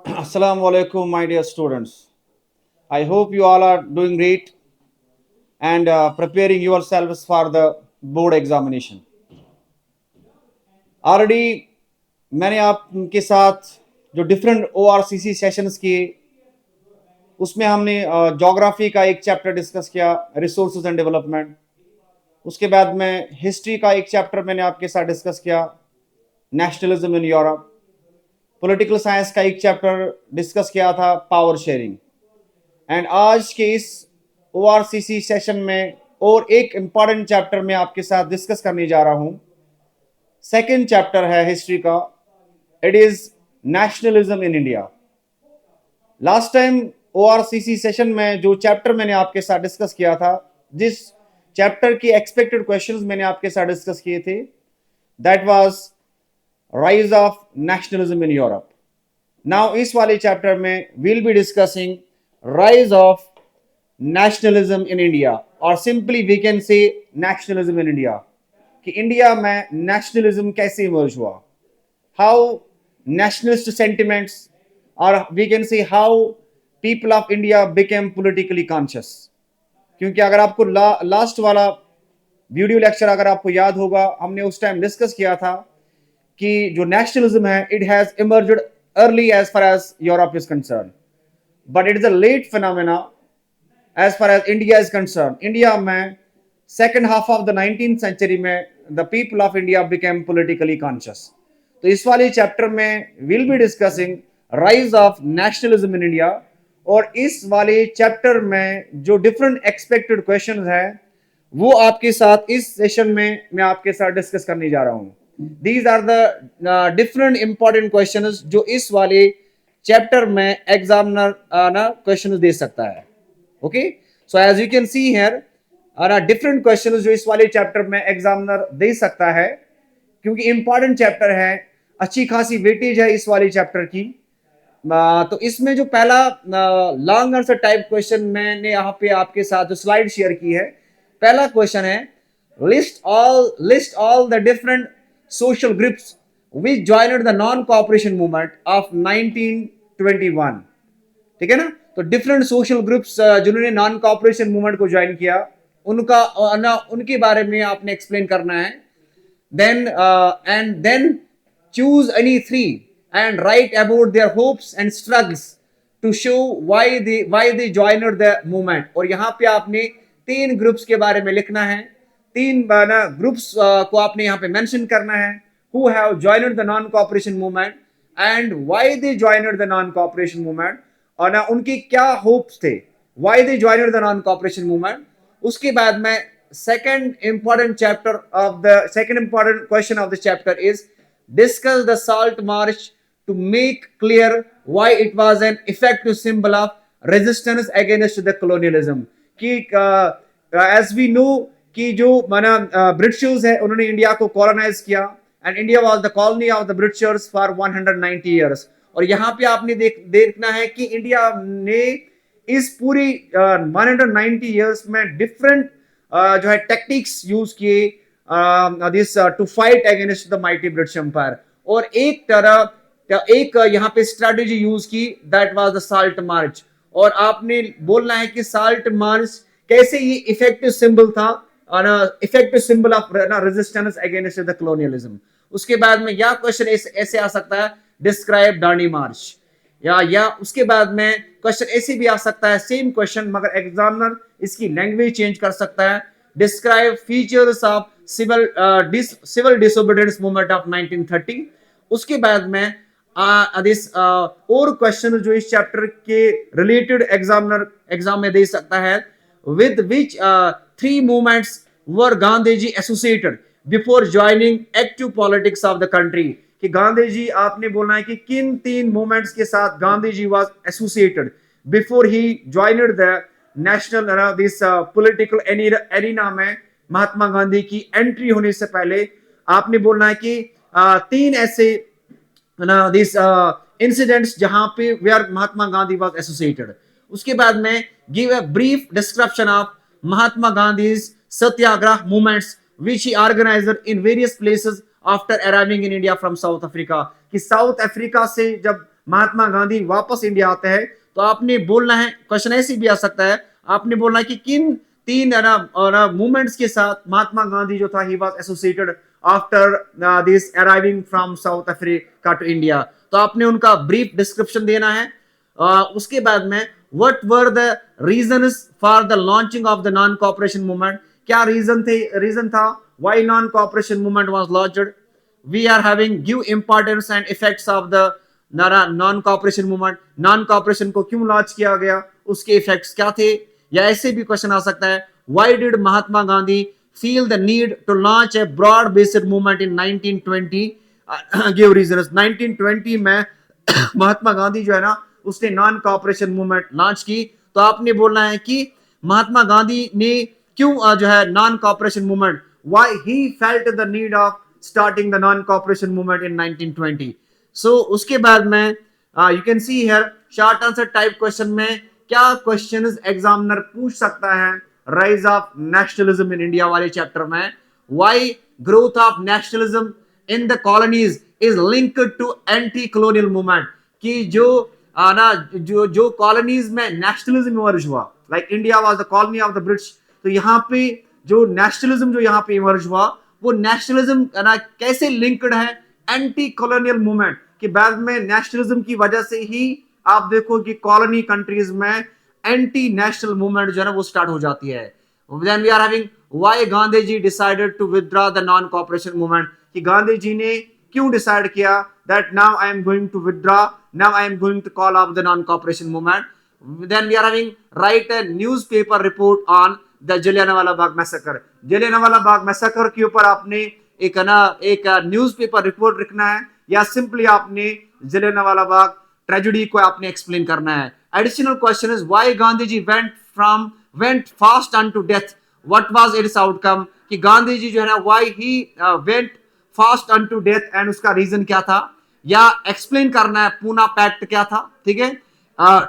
Assalamu alaikum, my dear students. I hope you all are doing great and preparing yourselves for the board examination. Already मैंने आपके साथ जो different ORCC sessions किए उसमें हमने geography का एक चैप्टर डिस्कस किया, रिसोर्सेज एंड डेवलपमेंट। उसके बाद में हिस्ट्री का एक चैप्टर मैंने आपके साथ डिस्कस किया, nationalism in Europe. Political science का एक चैप्टर डिस्कस किया था, पावर शेयरिंग। एंड आज के इस ORCC सेशन में और एक इम्पॉर्टेंट चैप्टर में आपके साथ डिस्कस करने जा रहा हूं। सेकंड चैप्टर है हिस्ट्री का, it is nationalism in India. Last time ORCC session में जो चैप्टर मैंने आपके साथ डिस्कस किया था, जिस चैप्टर की एक्सपेक्टेड क्वेश्चंस मैंने आपके साथ डिस्कस किए थे, that was rise of nationalism in Europe. Now इस वाले चैप्टर में will be discussing rise of nationalism in India, or simply we can say nationalism in India, कि इंडिया में नेशनलिज्म कैसे इमर्ज हुआ, हाउ नेशनलिस्ट सेंटिमेंट्स, और we can say how people of India became politically conscious. क्योंकि अगर आपको last वाला video lecture अगर आपको याद होगा, हमने उस टाइम डिस्कस किया था कि जो नेशनलिज्म है it has emerged early as far as Europe is concern, but it is a late phenomena as far as India is concerned. India में second half of the 19th century में the people of India became politically conscious. तो इस वाले chapter में we'll be discussing rise of nationalism in India, और इस वाले chapter में जो डिफरेंट एक्सपेक्टेड क्वेश्चंस हैं वो आपके साथ इस सेशन में मैं आपके साथ डिस्कस करने जा रहा हूं। These are the different important questions जो इस वाले चैप्टर में एग्जामिनर ना क्वेश्चन दे सकता है। Okay, so as you can see here different question जो इस वाले चैप्टर में एग्जामिनर दे सकता है, क्योंकि इंपॉर्टेंट चैप्टर है, अच्छी खासी वेटेज है इस वाले चैप्टर की। तो इसमें जो पहला लॉन्ग आंसर टाइप क्वेश्चन मैंने यहाँ पे आपके साथ जो स्लाइड शेयर की है, पहला क्वेश्चन है list all the different social groups which joined the non-cooperation movement of 1921। ठीक है ना। तो डिफरेंट सोशल ग्रुप्स जिन्होंने नॉन कॉपरेशन मूवमेंट को ज्वाइन किया, उनके बारे में आपने एक्सप्लेन करना है। then choose any three and write about their hopes and struggles to show why they joined the movement। और यहाँ पे आपने तीन ग्रुप्स के बारे में लिखना है, तीन ग्रुप्स को आपने यहाँ पे मेंशन करना है, who have joined the non-cooperation movement and why they joined the non-cooperation movement, और ना उनकी क्या होप्स थे, why they joined the non-cooperation movement। उसके बाद में second important question of the chapter is discuss the Salt March to make clear why it was an effective symbol of resistance against the colonialism। कि as we know कि जो माना Britishers है उन्होंने India को कॉलोनाइज किया, and India was the colony of the Britishers for 190 years। और यहाँ पे आपने देखना है कि इंडिया ने इस पूरी 190 years में डिफरेंट जो है टेक्निक्स यूज किए this to fight against the mighty British empire, और एक यहाँ पे स्ट्रेटेजी यूज की, that was the salt march. और आपने बोलना है कि साल्ट मार्च कैसे ये इफेक्टिव सिंबल था, effective symbol of resistance against the colonialism. उसके बाद में या क्वेश्चन ऐसे आ सकता है, डिस्क्राइब दांडी मार्च, या उसके बाद में क्वेश्चन ऐसे भी आ सकता है, सेम क्वेश्चन मगर एग्जामिनर इसकी लैंग्वेज चेंज कर सकता है, describe features of civil disobedience movement of 1930। उसके बाद में और क्वेश्चन जो इस चैप्टर के रिलेटेड एग्जामिनर एग्जाम में दे सकता है, with which three movements were Gandhiji associated before joining active politics of the country। कि गांधी जी आपने बोलना है कि किन तीन मूवमेंट्स के साथ Gandhi ji was associated before he joined the national this political arena में महात्मा गांधी की एंट्री होने से पहले आपने बोलना है कि तीन ऐसे दिस इंसिडेंट्स जहां पे where Mahatma Gandhi was associated. उसके बाद में give a brief description of Mahatma Gandhi's satyagraha movements which he organised in various places after arriving in India from South Africa. कि साउथ अफ्रीका से जब महात्मा गांधी वापस इंडिया आते हैं, तो आपने बोलना है, क्वेश्चन ऐसे भी आ सकता है, आपने बोलना है कि किन तीन मूवमेंट्स के साथ महात्मा गांधी जो था he was associated after this arriving from South Africa to India. तो आपने उनका ब्रीफ डिस्क्रिप्शन देना है। उसके बाद में what were the reasons for the launching of the non cooperation movement, क्या रीजन था why non cooperation movement was launched. We are having give importance and effects of the non cooperation movement, non cooperation को क्यों launch किया गया, उसके effects क्या थे। या ऐसे भी क्वेश्चन आ सकता है, why did Mahatma Gandhi feel the need to launch a broad based movement in 1920, give reasons. 1920 में महात्मा गांधी जो है ना, उसने नॉन कोऑपरेशन मूवमेंट लॉन्च की। तो आपने बोलना है कि महात्मा गांधी ने क्यों जो है non cooperation movement, why he felt the need of starting the non cooperation movement in 1920। So उसके बाद में you can see here short answer type question में क्या क्वेश्चंस एग्जामिनर पूछ सकता है, rise of nationalism in India वाले chapter में, why growth of nationalism in the colonies is linked to anti colonial movement, कि जो ना जो कॉलोनीज में नेशनलिज्म इमर्ज हुआ, like India was the colony of the British, तो यहाँ पे जो नेशनलिज्म जो यहाँ पे इमर्ज हुआ, वो नेशनलिज्म ना कैसे लिंक्ड है एंटी कॉलोनियल मूवमेंट, कि बाद में नेशनलिज्म की वजह से ही आप देखो कि कॉलोनी कंट्रीज में एंटी नेशनल मूवमेंट जो है ना वो स्टार्ट हो जाती है। Then we are having why Gandhi ji decided to withdraw the non cooperation movement, कि गांधी जी ने क्यों डिसाइड किया that now I am going to withdraw, now I am going to call off the non cooperation movement. Then we are having write a newspaper report on the Jallianwala Bagh massacre, Jallianwala Bagh massacre के ऊपर आपने एक newspaper report लिखना है, या simply आपने Jallianwala Bagh tragedy को आपने एक्सप्लेन करना है। Additional question is why Gandhi ji went fast unto death, what was its outcome, कि गांधी जी जो है ना why he went fast unto death and उसका रीजन क्या था, या एक्सप्लेन करना है पूना पैक्ट क्या था। ठीक है,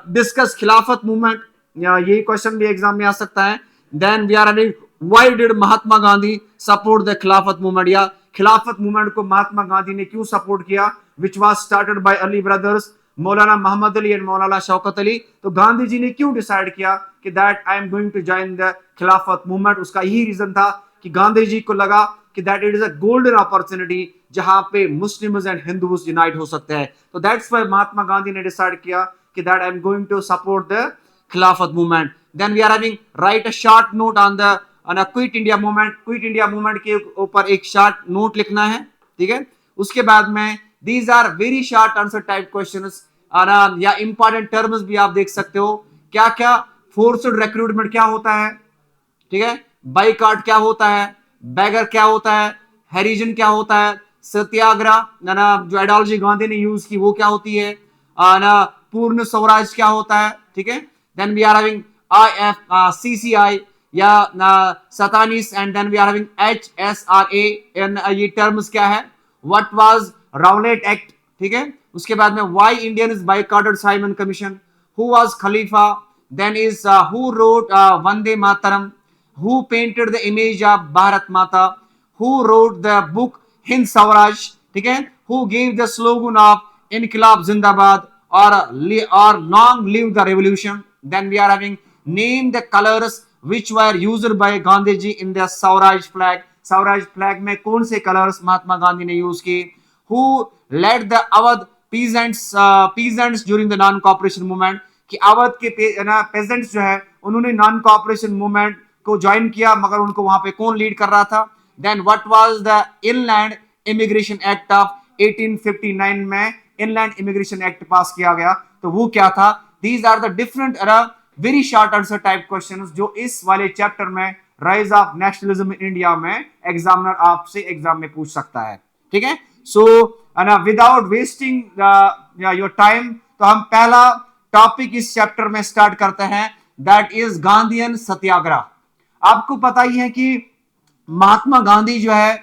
डिस्कस खिलाफत मूवमेंट, ये क्वेश्चन भी एग्जाम में आ सकता है। Then we are having why did Mahatma Gandhi support the Khilafat movement, या खिलाफत मूवमेंट को महात्मा गांधी ने क्यों सपोर्ट किया, which was started by Ali brothers, Maulana Mohammad Ali and मौलाना शौकत अली। तो गांधी जी ने क्यों डिसाइड किया कि that I am going to join the Khilafat movement, उसका यही रीजन था कि गांधी जी को लगा कि that it is a golden opportunity जहां पे मुस्लिम्स एंड हिंदूज यूनाइट हो सकते हैं। तो दैट्स व्हाई महात्मा गांधी ने डिसाइड किया कि that I am going to support the Khilafat movement. Then we are having write a short note on the quit India movement, quit India movement के ऊपर एक शॉर्ट नोट लिखना है। ठीक है, उसके बाद में these are very short answer type questions, या इंपॉर्टेंट टर्म्स भी आप देख सकते हो, क्या क्या फोर्स्ड रिक्रूटमेंट क्या होता है, ठीक है, बाइकाट क्या होता है, बैगर क्या होता है, हेरिजन क्या होता है, सत्याग्रह ना जो आइडियोलॉजी गांधी ने यूज की वो क्या होती है, ना पूर्ण स्वराज क्या होता है। ठीक है, then we are having IFCCI या सतानीस, and then we are having HSRA, ये टर्म्स क्या है, व्हाट वाज राउलेट एक्ट। ठीक है, उसके बाद में why Indian is boycotted Simon Commission, who was Khalifa, then is who wrote Vande Mataram, who painted the image of Bharat Mata, who wrote the book Hind Swaraj, ठीक है, who gave the slogan of Inqilab Zindabad or long live the revolution. Then we are having name the colors which were used by Gandhiji in the Swaraj flag. Swaraj flag में कौन से colors महात्मा गांधी ने use किए, who led the Awadh peasants during the non-cooperation movement, कि अवध के peasants जो है उन्होंने नॉन कोऑपरेशन मूवमेंट को ज्वाइन किया, मगर उनको वहां पे कौन लीड कर रहा था। Then what was the inland immigration act of 1859 में इनलैंड इमिग्रेशन एक्ट पास किया गया, तो वो क्या था। These are the different very short answer type questions जो इस वाले चैप्टर में rise of nationalism in India में एग्जामिनर आपसे एग्जाम में पूछ सकता है। ठीक है, so without wasting your time, तो हम पहला टॉपिक इस चैप्टर में स्टार्ट करते हैं, दैट इज गांधीयन सत्याग्रह। आपको पता ही है कि महात्मा गांधी जो है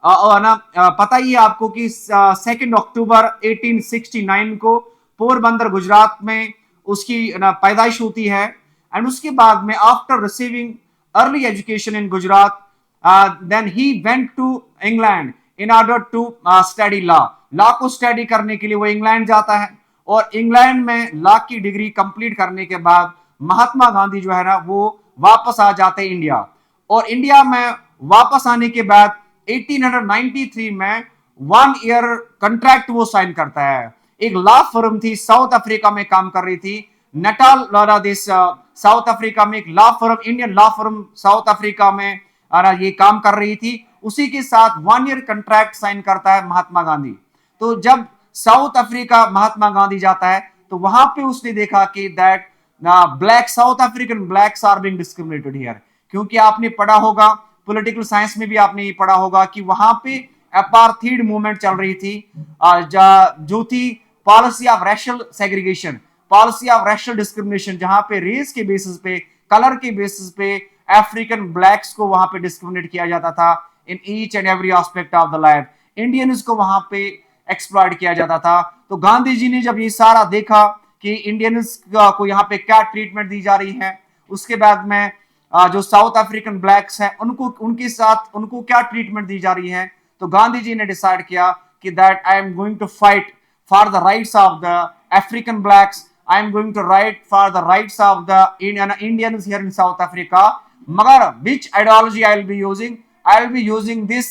पता ही है आपको कि 2 अक्टूबर 1869 को पोरबंदर गुजरात में उसकी पैदाइश होती है। एंड उसके बाद में after receiving early education in Gujarat, then he went to England in order to study law को स्टडी करने के लिए वो इंग्लैंड जाता है। और इंग्लैंड में लॉ की डिग्री कंप्लीट करने के बाद महात्मा गांधी जो है ना वो वापस आ जाते हैं इंडिया। और इंडिया में वापस आने के बाद 1893 में 1 ईयर कंट्रैक्ट वो साइन करता है। एक लॉ फर्म थी साउथ अफ्रीका में काम कर रही थी, नटाल देश साउथ अफ्रीका में एक law firm, Indian law firm south Africa में ये काम कर रही थी। उसी के साथ 1 ईयर कंट्रैक्ट साइन करता है महात्मा गांधी। तो जब साउथ अफ्रीका महात्मा गांधी जाता है तो वहां पे उसने देखा कि that black South African blacks are being discriminated here. क्योंकि आपने पढ़ा होगा, पॉलिटिकल साइंस में भी आपने ये पढ़ा होगा कि वहां पे अपार्थीड मूवमेंट चल रही थी, जो थी policy of racial segregation, policy of racial discrimination, जहां पे रेस के बेसिस पे, कलर के बेसिस पे अफ्रीकन ब्लैक्स को वहां पे डिस्क्रिमिनेट किया जाता था in each and every aspect of the life. Indians को वहां पे एक्सप्लॉइट किया जाता था। तो गांधी जी ने जब ये सारा देखा कि इंडियंस को यहाँ पे क्या ट्रीटमेंट दी जा रही है, उसके बाद में जो साउथ अफ्रीकन ब्लैक्स हैं उनको उनके साथ उनको क्या ट्रीटमेंट दी जा रही है, तो गांधी जी ने डिसाइड किया कि that I am going to fight for the rights of the African blacks, I am going to write for the rights of the Indians here in South Africa. मगर which ideology I will be using, I will be using this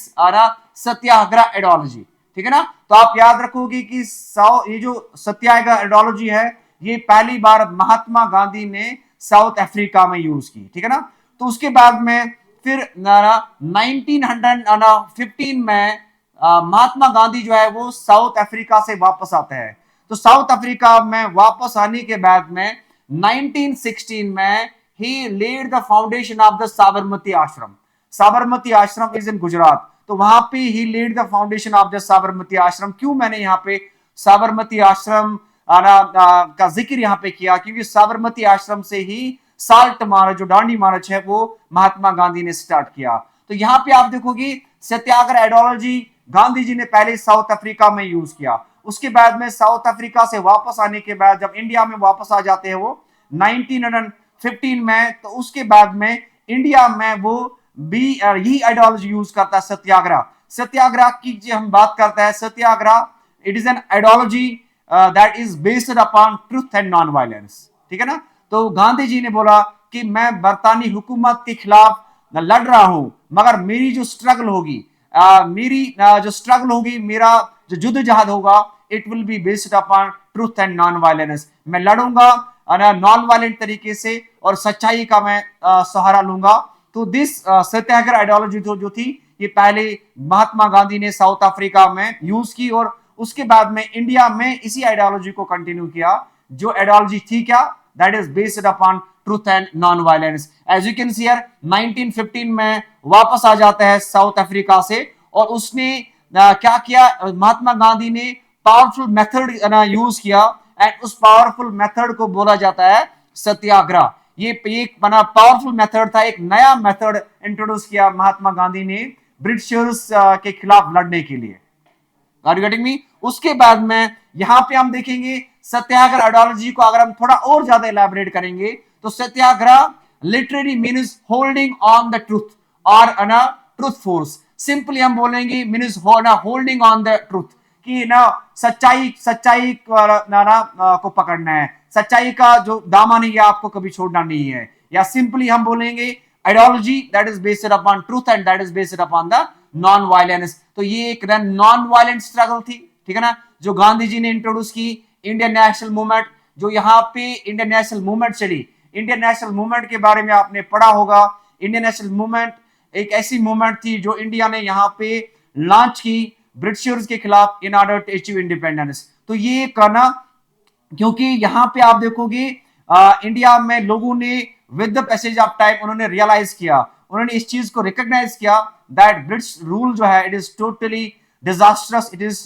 satyagraha ideology. ठीक है ना। तो आप याद रखोगे कि ये जो सत्याग्रह आइडियोलॉजी है ये पहली बार महात्मा गांधी ने साउथ अफ्रीका में यूज की। ठीक है ना। तो उसके बाद में फिर 1915 में महात्मा गांधी जो है वो साउथ अफ्रीका से वापस आते हैं। तो साउथ अफ्रीका में वापस आने के बाद में 1916 में ही led the foundation of the Sabarmati ashram. Sabarmati ashram is in Gujarat. तो वहां पे ही led the foundation of the Sabarmati ashram. क्यों मैंने यहाँ पे साबरमती आश्रम का जिक्र यहाँ पे किया, क्योंकि साबरमती आश्रम से ही साल्ट मार्च, जो दांडी मार्च है, वो महात्मा गांधी ने स्टार्ट किया। तो यहाँ पे आप देखोगे सत्याग्रह आइडियोलॉजी गांधी जी ने पहले साउथ अफ्रीका में यूज किया। उसके बाद में साउथ अफ्रीका से वापस आने के बाद जब इंडिया में वापस आ जाते हैं वो 1915 में, तो उसके बाद में इंडिया में वो भी यही आइडियोलॉजी यूज करता है, सत्याग्रह। सत्याग्रह की जो हम बात करते हैं, satyagraha it is an ideology that is based upon truth and non violence. ठीक है ना। तो गांधी जी ने बोला कि मैं बरतानी हुकूमत के खिलाफ लड़ रहा हूं, मगर मेरी जो स्ट्रगल होगी, जो स्ट्रगल होगी, मेरा जो जुद्दोजहद होगा, it will be based upon truth and non violence. मैं लड़ूंगा नॉन वायलेंट तरीके से और सच्चाई का मैं सहारा लूंगा। तो दिस सत्याग्रह आइडियोलॉजी जो थी ये पहले महात्मा गांधी ने साउथ अफ्रीका में यूज की और उसके बाद में इंडिया में इसी आइडियोलॉजी को कंटिन्यू किया। जो आइडियोलॉजी थी क्या, that is based upon truth and non violence. As you can see here 1915 में वापस आ जाता है साउथ अफ्रीका से और उसने क्या किया, महात्मा गांधी ने पावरफुल मेथड यूज किया एंड उस पावरफुल मेथड को बोला जाता है सत्याग्रह। ये एक बना पावरफुल मेथड था, एक नया मेथड इंट्रोड्यूस किया महात्मा गांधी ने ब्रिटिशर्स के खिलाफ लड़ने के लिए। Are you getting me. उसके बाद में यहां पे हम देखेंगे सत्याग्रह आइडियोलॉजी को अगर हम थोड़ा और ज्यादा इलैबोरेट करेंगे तो satyagraha literally means holding on the truth और ट्रूथ फोर्स। सिंपली हम बोलेंगे means holding on the truth, कि ना सच्चाई को पकड़ना है, सच्चाई का जो दामन है आपको कभी छोड़ना नहीं है। या सिंपली हम बोलेंगे ideology that is based upon truth and that is based upon the non violence. तो ये एक नॉन वायलेंट स्ट्रगल थी। ठीक है ना, जो गांधी जी ने इंट्रोड्यूस की। इंडियन नेशनल मूवमेंट, जो यहाँ पे इंडियन नेशनल मूवमेंट चली, इंडियन नेशनल मूवमेंट के बारे में आपने पढ़ा होगा। इंडियन नेशनल मूवमेंट एक ऐसी मूवमेंट थी जो इंडिया ने यहाँ पे लॉन्च की ब्रिटिशर्स के खिलाफ in order to achieve independence. तो ये करना, क्योंकि यहाँ पे आप देखोगे इंडिया में लोगों ने with the passage of time उन्होंने रियलाइज किया, उन्होंने इस चीज को रिकॉग्नाइज किया दैट ब्रिटिश रूल जो है it is totally disastrous, it is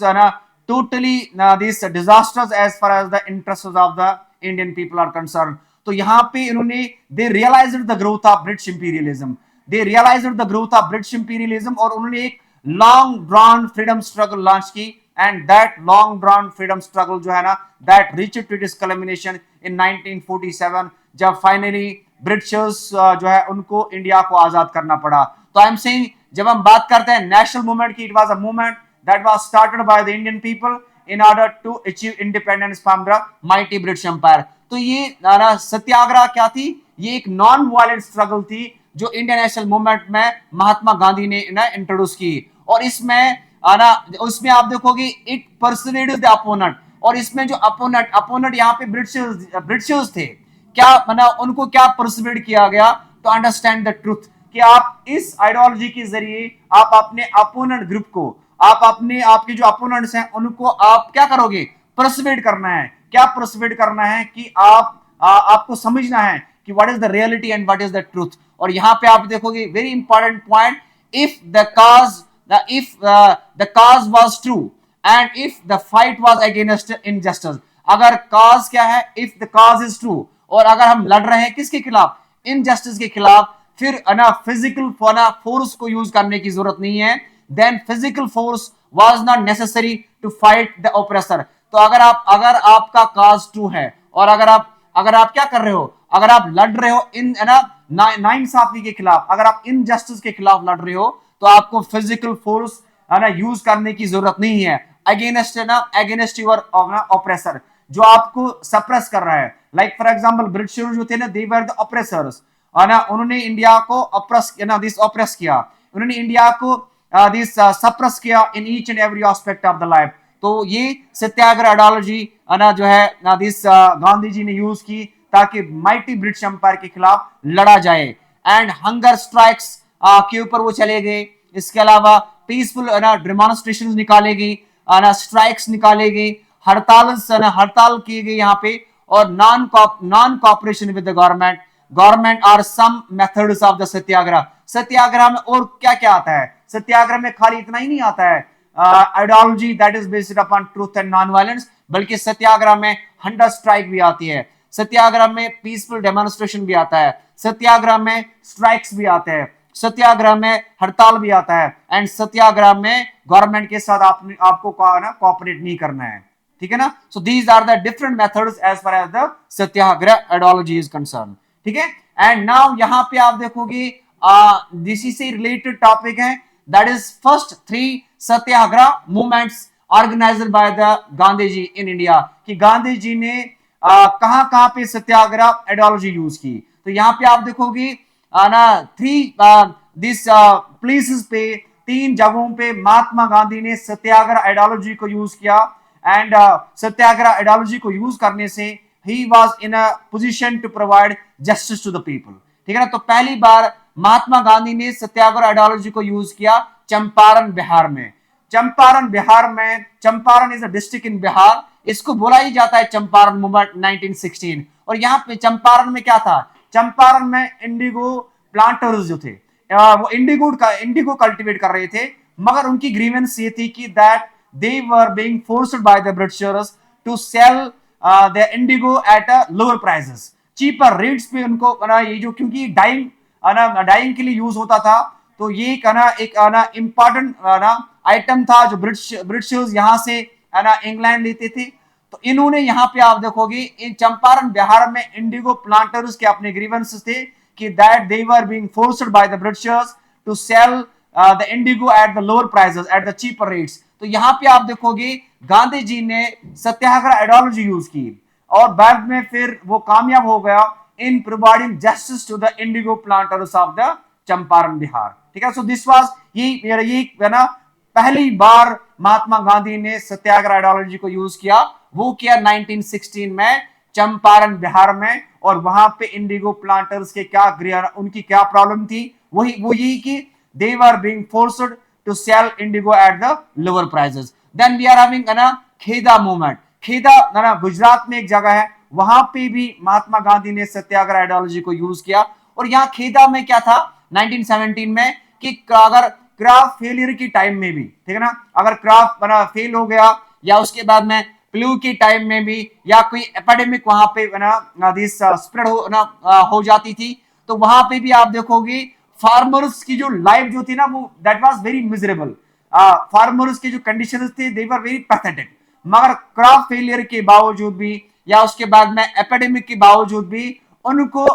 totally this disastrous as far as the interest of the Indian people are concern. तो यहाँ पे इन्होंने they realised the growth of British imperialism, they realised the growth of British imperialism और उन्होंने एक long drawn freedom struggle launch की। And that long drawn freedom struggle जो है ना, that reached to its culmination in 1947 जब finally Britishers जो है उनको इंडिया को आजाद करना पड़ा। तो आई एम सेइंग, जब हम बात करते हैं नेशनल मूवमेंट की, it was a movement that was started by the Indian people in order to achieve independence from the mighty British Empire. तो ये सत्याग्रह क्या थी? ये एक नॉन वायलेंट स्ट्रगल थी जो इंडियन नेशनल मूवमेंट में महात्मा गांधी ने इंट्रोड्यूस की। और इसमें उसमें आप देखोगे इट पर्सुएडेड द अपोनेंट, और इसमें जो अपोनेंट यहाँ पे ब्रिटिशर्स थे, क्या उनको क्या पर्सुएड किया गया टू अंडरस्टैंड द ट्रूथ, कि आप इस आइडियोलॉजी के जरिए आप अपने अपोनेंट ग्रुप को, आपके जो अपोनेंट्स हैं उनको आप क्या करोगे? पर्सुएड करना है। क्या पर्सुएड करना है? कि आपको समझना है कि what is the reality and what is the truth. और यहां पे आप देखोगे very important point, if the cause was true and if the fight was against injustice। अगर cause क्या है? if the cause is true, और अगर हम लड़ रहे हैं किसके खिलाफ? इनजस्टिस के खिलाफ, फिर फिजिकल फोर्स को यूज करने की जरूरत नहीं है। Then physical force was not necessary to fight the oppressor. तो अगर आपका काज ट्रू है, और अगर आप क्या कर रहे हो? अगर आप लड़ रहे हो नाइंसाफी के खिलाफ, अगर आप इनजस्टिस के खिलाफ लड़ रहे हो, तो आपको फिजिकल फोर्स यूज करने की जरूरत नहीं है अगेंस्ट योर ऑपरेसर, जो आपको सप्रेस कर रहा है। लाइक फॉर एग्जांपल ब्रिटिशर्स जो थे ना, दे वर द ऑपरेसर्स, उन्होंने इंडिया को ऑपरेस किया, उन्होंने इंडिया को सप्रेस किया in each and every aspect of the life. तो ये सत्याग्रह आइडियोलॉजी जो है गांधी जी ने यूज की ताकि माइटी ब्रिटिश एम्पायर के खिलाफ लड़ा जाए। एंड हंगर स्ट्राइक्स के ऊपर वो चले गए। इसके अलावा पीसफुल डेमोन्स्ट्रेशन निकाले गई, स्ट्राइक्स निकाले गई, हड़ताल की गई यहाँ पे, और non cooperation with the government are some methods of the satyagraha. Satyagraha में और क्या क्या आता है? सत्याग्रह में खाली इतना ही नहीं आता है ideology that is based upon truth and non violence, बल्कि सत्याग्रह में हंगर स्ट्राइक भी आती है, सत्याग्रह में पीसफुल डेमोन्स्ट्रेशन भी आता है, सत्याग्रह में स्ट्राइक्स भी आते हैं, सत्याग्रह में हड़ताल भी आता है, एंड सत्याग्रह में गवर्नमेंट के साथ आपको कोऑपरेट नहीं करना है। ठीक है ना? So these are the different methods as far as the satyagraha ideology is concern. ठीक है? एंड नाउ यहां पे आप देखोगे दिस से रिलेटेड टॉपिक है, that is first 3 satyagraha movements organised by the Gandhi ji in India, कि गांधी जी ने कहां पे सत्याग्रह आइडियोलॉजी यूज की। तो यहां पे आप देखोगे 3 दिस प्लेसेस पे, 3 जगहों पे महात्मा गांधी ने सत्याग्रह आइडियोलॉजी को यूज किया। एंड सत्याग्रह आइडियोलॉजी को यूज करने से he was in a position to provide justice to the people। ठीक है ना? तो पहली बार महात्मा गांधी ने सत्याग्रह आइडियोलॉजी को यूज किया चंपारण बिहार में। Champaran is a district in Bihar, इसको बोला ही जाता है चंपारण मूवमेंट 1916। और यहाँ पे चंपारण में क्या था? चंपारण में इंडिगो प्लांटर्स जो थे वो इंडिगो कल्टीवेट कर रहे थे, मगर उनकी ग्रीवेंस ये थी कि that they were being forced by the Britishers to sell the indigo at a lower prices, cheaper rates पे उनको ये जो, क्योंकि डाइंग के लिए यूज होता था, तो ये एक इंपॉर्टेंट आइटम था जो ब्रिटिशर्स यहाँ से इंग्लैंड लेते थे। तो इन्होंने यहाँ पे आप देखोगे इन चंपारण बिहार में इंडिगो प्लांटर्स के अपने ग्रीवेंसेस थे कि that they were being forced by the Britishers to sell the indigo at the lower prices at the cheaper rates. तो यहाँ पे आप देखोगे गांधी जी ने सत्याग्रह आइडियोलॉजी यूज की, और बाद में फिर वो कामयाब हो गया in providing justice to the indigo planters of the Champaran Bihar. ठीक है? सो दिस वाज ये ना पहली बार महात्मा गांधी ने सत्याग्रह आइडियोलॉजी को यूज किया, वो किया 1916 में चंपारण बिहार में। और वहां पे इंडिगो प्लांटर्स के उनकी क्या प्रॉब्लम थी? वो यही कि they were being forced to sell indigo at the lower prices। Then we are having Kheda movement. Kheda Gujarat में एक जगह है, वहां पे भी महात्मा गांधी ने सत्याग्रह आइडियोलॉजी को यूज किया। और यहाँ खेदा में क्या था 1917 में, कि अगर क्राफ्ट फेलियर की टाइम में भी, ठीक है ना, अगर क्राफ्ट फेल हो गया, या उसके बाद में फ्लू की टाइम में भी, या कोई एपिडेमिक वहां पे स्प्रेड हो जाती थी, तो वहां पे भी आप देखोगे फार्मर्स की जो लाइफ जो थी ना, वो that was very miserable. Farmers की जो कंडीशंस थी दे वर वेरी पैथेटिक। मगर क्रॉप फेलियर के बावजूद भी, या उसके बाद में एपिडेमिक के बावजूद भी, उनको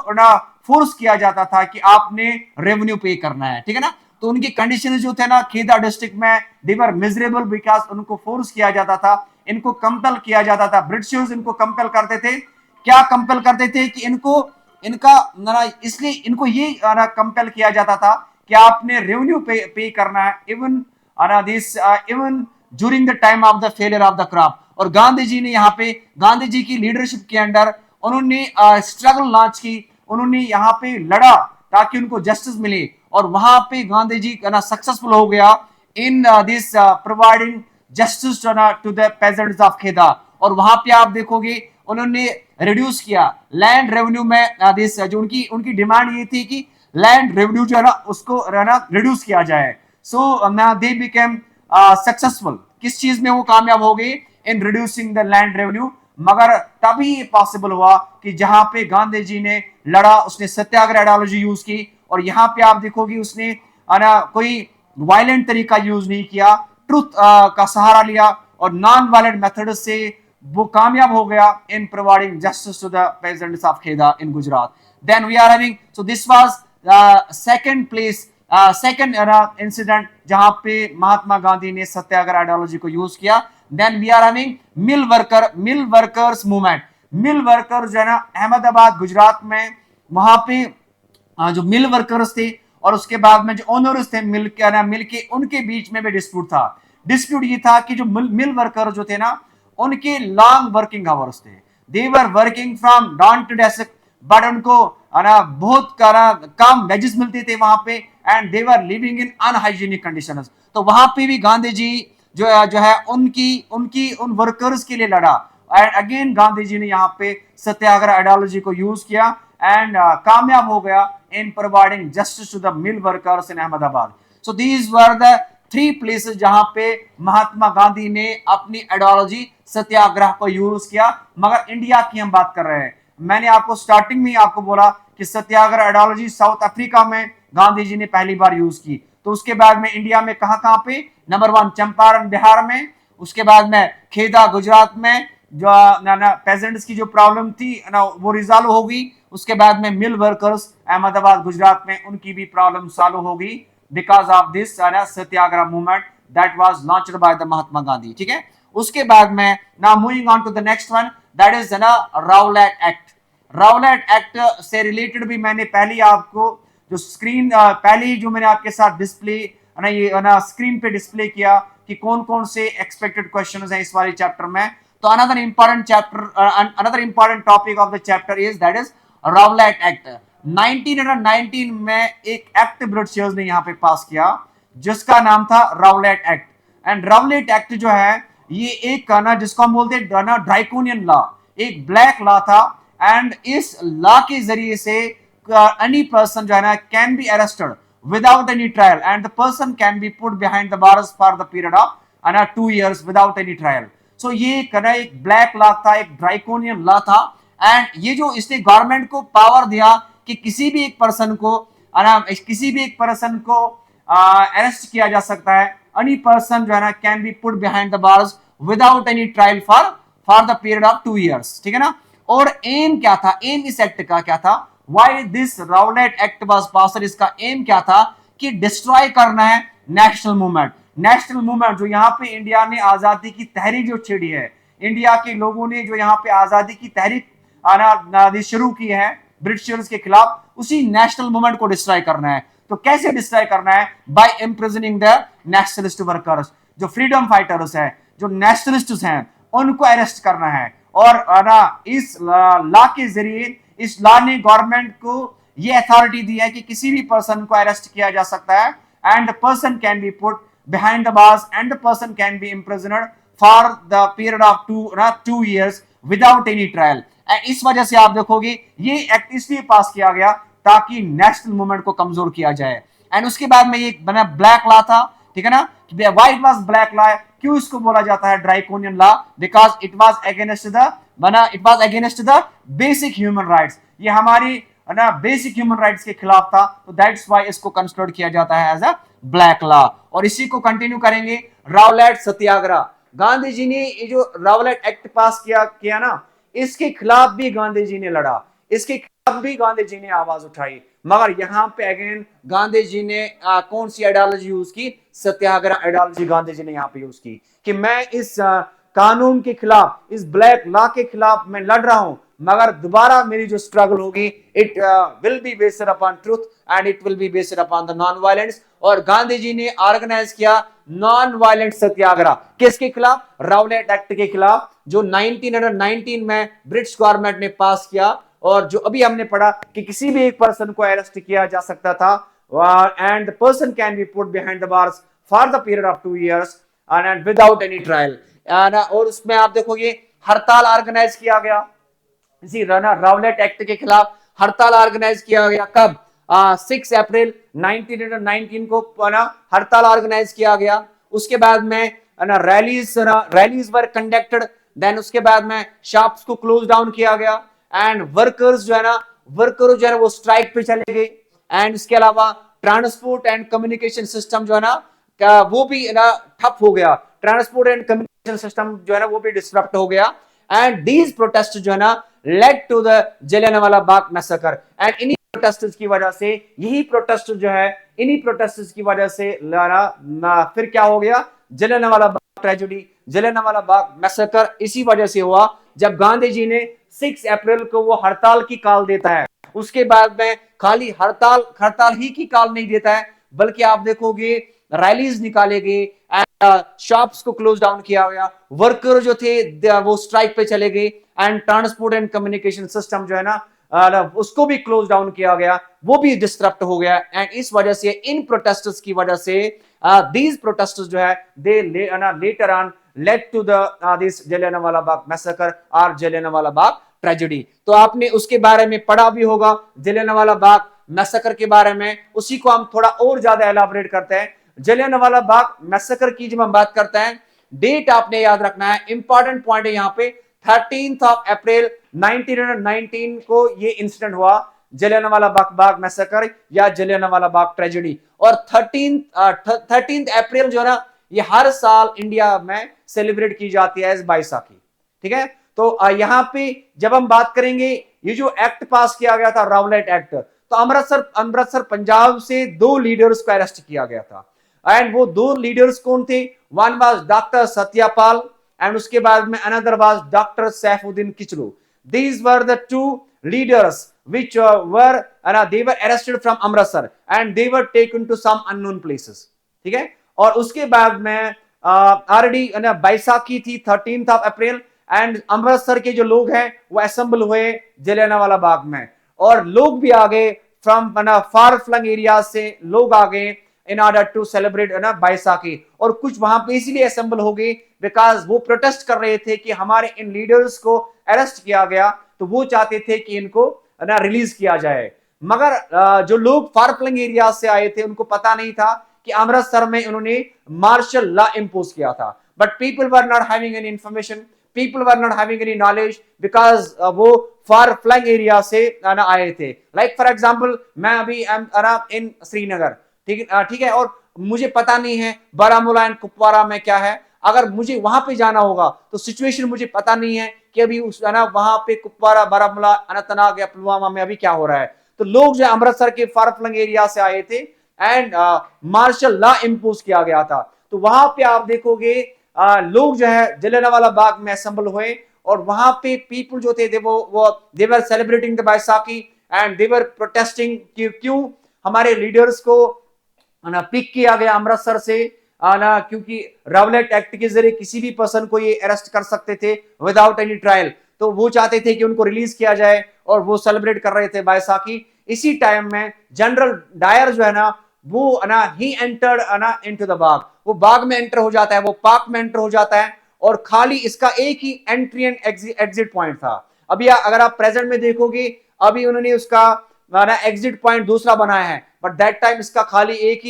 फोर्स किया जाता था कि आपने रेवेन्यू पे करना है। ठीक है ना? तो उनकी कंडीशन जो थे ना खेदा डिस्ट्रिक्ट में, दे वर मिजरेबल बिकॉज उनको फोर्स किया जाता था, इनको कंपेल किया जाता था, ब्रिटिशर्स इनको कंपेल करते थे। क्या कंपेल करते थे कि इनको इनका ना इसलिए इनको ये ना कंपेल किया जाता था कि आपने रेवेन्यू पे करना है, even this even during the time of the failure of the crop. और गांधी जी ने यहाँ पे गांधी जी की लीडरशिप के अंडर उन्होंने स्ट्रगल लॉन्च की, उन्होंने यहाँ पे लड़ा ताकि उनको जस्टिस मिले, और वहां पे गांधी जी ना सक्सेसफुल हो गया in this providing justice to the peasants of Kheda. और वहां पे आप देखोगे उन्होंने रिड्यूस किया लैंड रेवेन्यू में, दिस जो उनकी उनकी डिमांड ये थी कि लैंड रेवेन्यू जो है ना उसको रिड्यूस किया जाए। सो दे बिकेम सक्सेसफुल। किस चीज में वो कामयाब हो गए? In reducing the land revenue. मगर तभी ये पॉसिबल हुआ कि जहां पे गांधी जी ने लड़ा, उसने सत्याग्रह आइडियोलॉजी यूज की, और यहां पे आप देखोगे उसने कोई वायलेंट तरीका यूज नहीं किया, ट्रुथ का सहारा लिया और नॉन वायलेंट मेथड से वो कामयाब हो गया in providing justice to the peasants of Kheda in Gujarat. Then we are having, so this was second place, second incident जहां पे महात्मा गांधी ने सत्याग्रह आइडियोलॉजी को यूज किया। Then we are having mill workers movement. Mill worker जो है ना अहमदाबाद गुजरात में, वहां पे जो मिल वर्कर्स थे और उसके बाद में जो ओनर्स थे मिल के उनके बीच में भी डिस्प्यूट था। डिस्प्यूट ये था कि जो मिल वर्कर जो थे ना उनके लॉन्ग वर्किंग आवर्स थे, they were working from dawn to dusk, but उनको बहुत कम वेजेस मिलते थे वहां पे, and they were living in unhygienic conditions. तो वहां पे भी गांधी जी जो है उनकी उनकी उन वर्कर्स के लिए लड़ा, एंड अगेन गांधी जी ने यहाँ पे सत्याग्रह आइडियोलॉजी को यूज किया एंड कामयाब हो गया in providing justice to the mill workers in Ahmedabad. So these were the three places जहां पे महात्मा गांधी ने अपनी आइडियोलॉजी सत्याग्रह को यूज किया। मगर इंडिया की हम बात कर रहे हैं, मैंने आपको स्टार्टिंग में आपको बोला कि सत्याग्रह आइडियोलॉजी साउथ अफ्रीका में गांधी जी ने पहली बार यूज की। तो उसके बाद में इंडिया में कहां पे? नंबर 1 चंपारण बिहार में, उसके बाद में खेदा गुजरात में, जो पेजेंट्स की जो प्रॉब्लम थी ना वो रिजॉल्व हो गई। उसके बाद में मिल वर्कर्स अहमदाबाद गुजरात में उनकी भी प्रॉब्लम सॉल्व हो गई because of this satyagraha movement that was launched by the Mahatma Gandhi. ठीक है, उसके बाद में now moving on to the next one, that is Rowlatt Act. Rowlatt Act से रिलेटेड भी मैंने पहले आपको जो स्क्रीन पहले जो मैंने आपके साथ डिस्प्ले ये स्क्रीन पे डिस्प्ले किया कि कौन कौन से एक्सपेक्टेड क्वेश्चंस हैं इस वाले चैप्टर में। तो another important chapter, another important topic of the chapter is that is Rowlatt act. 1919 में एक एक्ट ब्रिटिशर्स ने यहाँ पे पास किया जिसका नाम था Rowlatt act. And Rowlatt act जो है ये एक जिसको हम बोलते हैं ड्राइकोनियन लॉ, एक ब्लैक लॉ था। एंड इस लॉ के जरिए से एनी पर्सन जो है ना can be arrested without any trial and the person can be put behind the bars for the period of 2 years without any trial. So ये एक ब्लैक लॉ था, एक ड्राइकोनियन लॉ था। एंड ये जो इसने गवर्नमेंट को पावर दिया कि किसी भी एक पर्सन को अरेस्ट किया जा सकता है, एनी पर्सन जो है ना can be put behind the bars without any trial for the period of 2 years। ठीक है ना। और एम क्या था? एम इस एक्ट का क्या था? Why this Rowlatt Act was passed? इसका एम क्या था कि डिस्ट्रॉय करना है नेशनल मूवमेंट। नेशनल मूवमेंट जो यहाँ पे इंडिया ने आजादी की तहरीक जो छेड़ी है, इंडिया के लोगों ने जो यहाँ पे आजादी की तहरीक शुरू की है ब्रिटिशर्स के खिलाफ, उसी नेशनल मूवमेंट को डिस्ट्रॉय करना है। तो कैसे डिस्ट्रॉय करना है? Bye imprisoning the nationalist workers, जो फ्रीडम फाइटर्स हैं, जो नेशनलिस्ट हैं, उनको अरेस्ट करना है। और इस लॉ के जरिए इस लॉ ने गवर्नमेंट को ये अथॉरिटी दी है कि किसी भी पर्सन को अरेस्ट किया जा सकता है and the person can be put behind the bars and the person can be imprisoned for the period of 2 years without any trial. इस वजह से आप देखोगे ये एक्ट इसलिए पास किया गया ताकि नेशनल मूवमेंट को कमजोर किया जाए। एंड उसके बाद में ये बना ब्लैक लॉ था। ठीक है ना। Why it was black law? क्यों इसको बोला जाता है draconian law? Because it was against the basic human rights. ये हमारी बेसिक ह्यूमन राइट्स के खिलाफ था, तो दैट्स व्हाई इसको कंसिडर किया जाता है एज अ ब्लैक लॉ। और इसी को कंटिन्यू करेंगे राउलेट सत्याग्रह। गांधी जी ने ये जो राउलेट एक्ट पास किया ना, इसके खिलाफ भी गांधी जी ने लड़ा, इसके खिलाफ तब भी गांधी जी ने आवाज उठाई, मगर यहाँ पे अगेन गांधी जी ने कौन सी आइडियोलॉजी यूज की? सत्याग्रह आइडियोलॉजी गांधी जी ने यहाँ पे यूज की कि मैं इस कानून के खिलाफ, इस ब्लैक लॉ के खिलाफ मैं लड़ रहा हूं, मगर दोबारा मेरी जो स्ट्रगल होगी it will be based upon truth and it will be based upon the non violence. और गांधी जी ने ऑर्गेनाइज किया नॉन वायलेंट सत्याग्रह, किसके खिलाफ? राउलेट एक्ट के खिलाफ, जो 1919 में ब्रिटिश गवर्नमेंट ने पास किया, और जो अभी हमने पढ़ा कि किसी भी एक पर्सन को अरेस्ट किया जा सकता था and the person can be put behind the bars for the period of 2 years and without any trial. और उसमें आप देखोगे हड़ताल ऑर्गेनाइज किया गया, इसी राउलेट एक्ट के खिलाफ हड़ताल ऑर्गेनाइज किया गया। कब? 6 अप्रैल 1919 को हड़ताल ऑर्गेनाइज किया गया। उसके बाद में रैलीज वर कंडक्टेड, देन उसके बाद में शॉप्स को क्लोज डाउन किया गया एंड वर्कर्स जो है ना वो स्ट्राइक पे चले गए। एंड इसके अलावा ट्रांसपोर्ट एंड कम्युनिकेशन सिस्टम जो है ना वो भी ना ठप हो गया, ट्रांसपोर्ट एंड कम्युनिकेशन सिस्टम जो है ना वो भी डिसरप्ट हो गया। एंड दीज प्रोटेस्ट जो है ना led to the Jallianwala Bagh massacre. And इन्हीं प्रोटेस्ट की वजह से, यही प्रोटेस्ट जो है, इन्हीं प्रोटेस्ट की वजह से फिर क्या हो गया? जलियांवाला बाग ट्रेजेडी, जलियांवाला बाग मैसेकर इसी वजह से हुआ जब गांधी जी ने 6 अप्रैल को वो हड़ताल की कॉल देता है। उसके बाद में खाली हड़ताल ही की कॉल नहीं देता है, बल्कि आप देखोगे रैलीज निकाले गए, शॉप्स को क्लोज डाउन किया गया, वर्कर जो थे वो स्ट्राइक पे चले गए and transport and communication system जो है ना उसको भी क्लोज डाउन किया गया, वो भी डिस्टर्ब हो गया। एंड इस वजह से, इन प्रोटेस्टर्स की वजह से दीज प्रोटेस्टर्स जो है they later on led to this Jallianwala Bagh massacre और जलियांवाला बाग ट्रेजेडी। तो आपने उसके बारे में पढ़ा भी होगा, जलियांवाला बाग मैसेकर के बारे में। उसी को हम थोड़ा और ज्यादा एलाबोरेट करते हैं। जलियांवाला बाग मैसेकर की जब हम बात करते हैं, डेट आपने याद रखना है, इंपॉर्टेंट पॉइंट है यहाँ पे, 13 अप्रैल 1919 को ये इंसिडेंट हुआ, जलियांवाला बाग मैसेकर या जलियांवाला बाग ट्रेजेडी। और 13 अप्रैल जो है ना ये हर साल इंडिया में सेलिब्रेट की जाती है एज बैसाखी। ठीक है, तो यहाँ पे जब हम बात करेंगे, ये जो एक्ट पास किया गया था राउलेट एक्ट, तो अमृतसर पंजाब से 2 लीडर्स को अरेस्ट किया गया था। एंड वो 2 लीडर्स कौन थे? One was doctor Satyapal and उसके बाद में another was doctor Saifuddin Kitchlew. These were the 2 leaders which they were arrested from Amritsar and they were taken to some unknown places। ठीक है, और उसके बाद में ऑलरेडी बैसाखी थी 13 अप्रैल एंड अमृतसर के जो लोग हैं वो असेंबल हुए जलियांवाला बाग में, और लोग भी आ गए फ्रॉम फार फ्लंग एरिया से लोग आ गए in order to celebrate Baisakhi. और कुछ वहां पे इसीलिए असेंबल हो गए बिकॉज वो प्रोटेस्ट कर रहे थे कि हमारे इन लीडर्स को अरेस्ट किया गया, तो वो चाहते थे कि इनको ना रिलीज किया जाए। मगर जो लोग फार फ्लंग एरिया से आए थे उनको पता नहीं था कि अमृतसर में उन्होंने मार्शल लॉ इंपोज किया था। But people were not having any information, people were not having any knowledge because वो फार फ्लंग एरिया से आए थे। लाइक फॉर एग्जाम्पल, मैं अभी इन श्रीनगर, ठीक है, और मुझे पता नहीं है बारामूला एंड कुपवारा में क्या है। अगर मुझे वहां पे जाना होगा तो सिचुएशन मुझे पता नहीं है कि अभी उस वहां पे कुपवारा, बारामूला, अनंतनाग या पुलवामा में अभी क्या हो रहा है। तो लोग जो अमृतसर के फार फ्लंग एरिया से आए थे एंड मार्शल लॉ इंपोज किया गया था। तो वहां पे आप देखोगे लोग जो है जलियांवाला बाग में असेंबल हुए, और वहां पे पीपल जो थे they were celebrating the Baisakhi and they were protesting कि क्यों हमारे लीडर्स को पिक किया गया अमृतसर से, क्योंकि राउलेट एक्ट के जरिए किसी भी पर्सन को ये अरेस्ट कर सकते थे विदाउट एनी ट्रायल। तो वो चाहते थे कि उनको रिलीज किया जाए और वो सेलिब्रेट कर रहे थे बैसाखी। इसी टाइम में जनरल डायर जो है ना वो ही एंटर्ड इनटू द बाग, वो बाग में एंटर हो जाता है, वो पार्क में एंटर हो जाता है, और खाली इसका एक ही एंट्री एंड एग्जिट पॉइंट था। अभी अगर आप प्रेजेंट में देखोगे, अभी उन्होंने उसका एग्जिट पॉइंट दूसरा बनाया है, बट दैट टाइम इसका खाली एक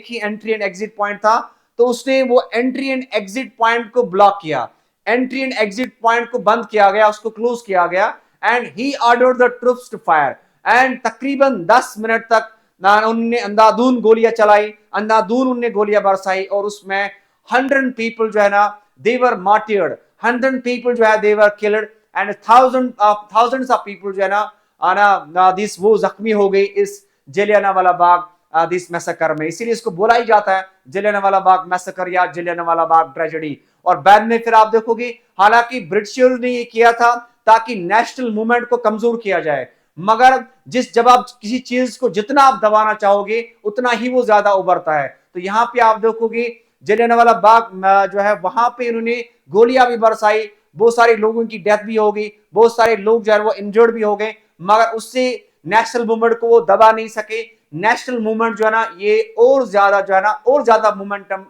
ही एंट्री एंड एग्जिट पॉइंट था। तो उसने वो एंट्री एंड एग्जिट पॉइंट को ब्लॉक किया, एंट्री एंड एग्जिट पॉइंट को बंद किया गया, उसको क्लोज किया गया and he ordered the troops to fire. And तकरीबन 10 मिनट तक उन्होंने अंधाधुंध गोलियां चलाई, अंधाधुंध उन्होंने गोलियां बरसाई, और उसमें 100 पीपल जो है ना दे वर मार्टियर्ड, 100 पीपल जो है they were killed and thousands of people जो है ना दिस वो जख्मी हो गई इस जलियांवाला बाग दिस मैसेकर में, इसीलिए इसको बोला ही जाता है जलियांवाला बाग मैसेकर या जलियांवाला बाग ट्रेजेडी। और बाद में फिर आप देखोगे, हालांकि ब्रिटिशर्स ने ये किया था ताकि नेशनल मूवमेंट को कमजोर किया जाए, मगर जब आप किसी चीज को जितना आप दबाना चाहोगे उतना ही वो ज्यादा उभरता है। तो यहाँ पे आप देखोगे जलियांवाला बाग जो है वहां पे इन्होंने गोलियां भी बरसाई, बहुत सारे लोगों की डेथ भी हो गई, बहुत सारे लोग जो है वो इंजर्ड भी हो गए, मगर उससे नेशनल मूवमेंट को वो दबा नहीं सके। नेशनल मूवमेंट जो है ना ये और ज्यादा जो है ना और ज्यादा मोमेंटम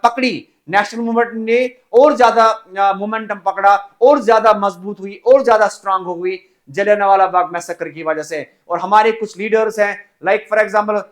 पकड़ी, नेशनल मूवमेंट ने और ज्यादा मोमेंटम पकड़ा, और ज्यादा मजबूत हुई, और ज्यादा स्ट्रांग हो गई जलियांवाला बाग मैसेकर की वजह से। और हमारे कुछ लीडर्स हैं, लाइक फॉर एग्जांपल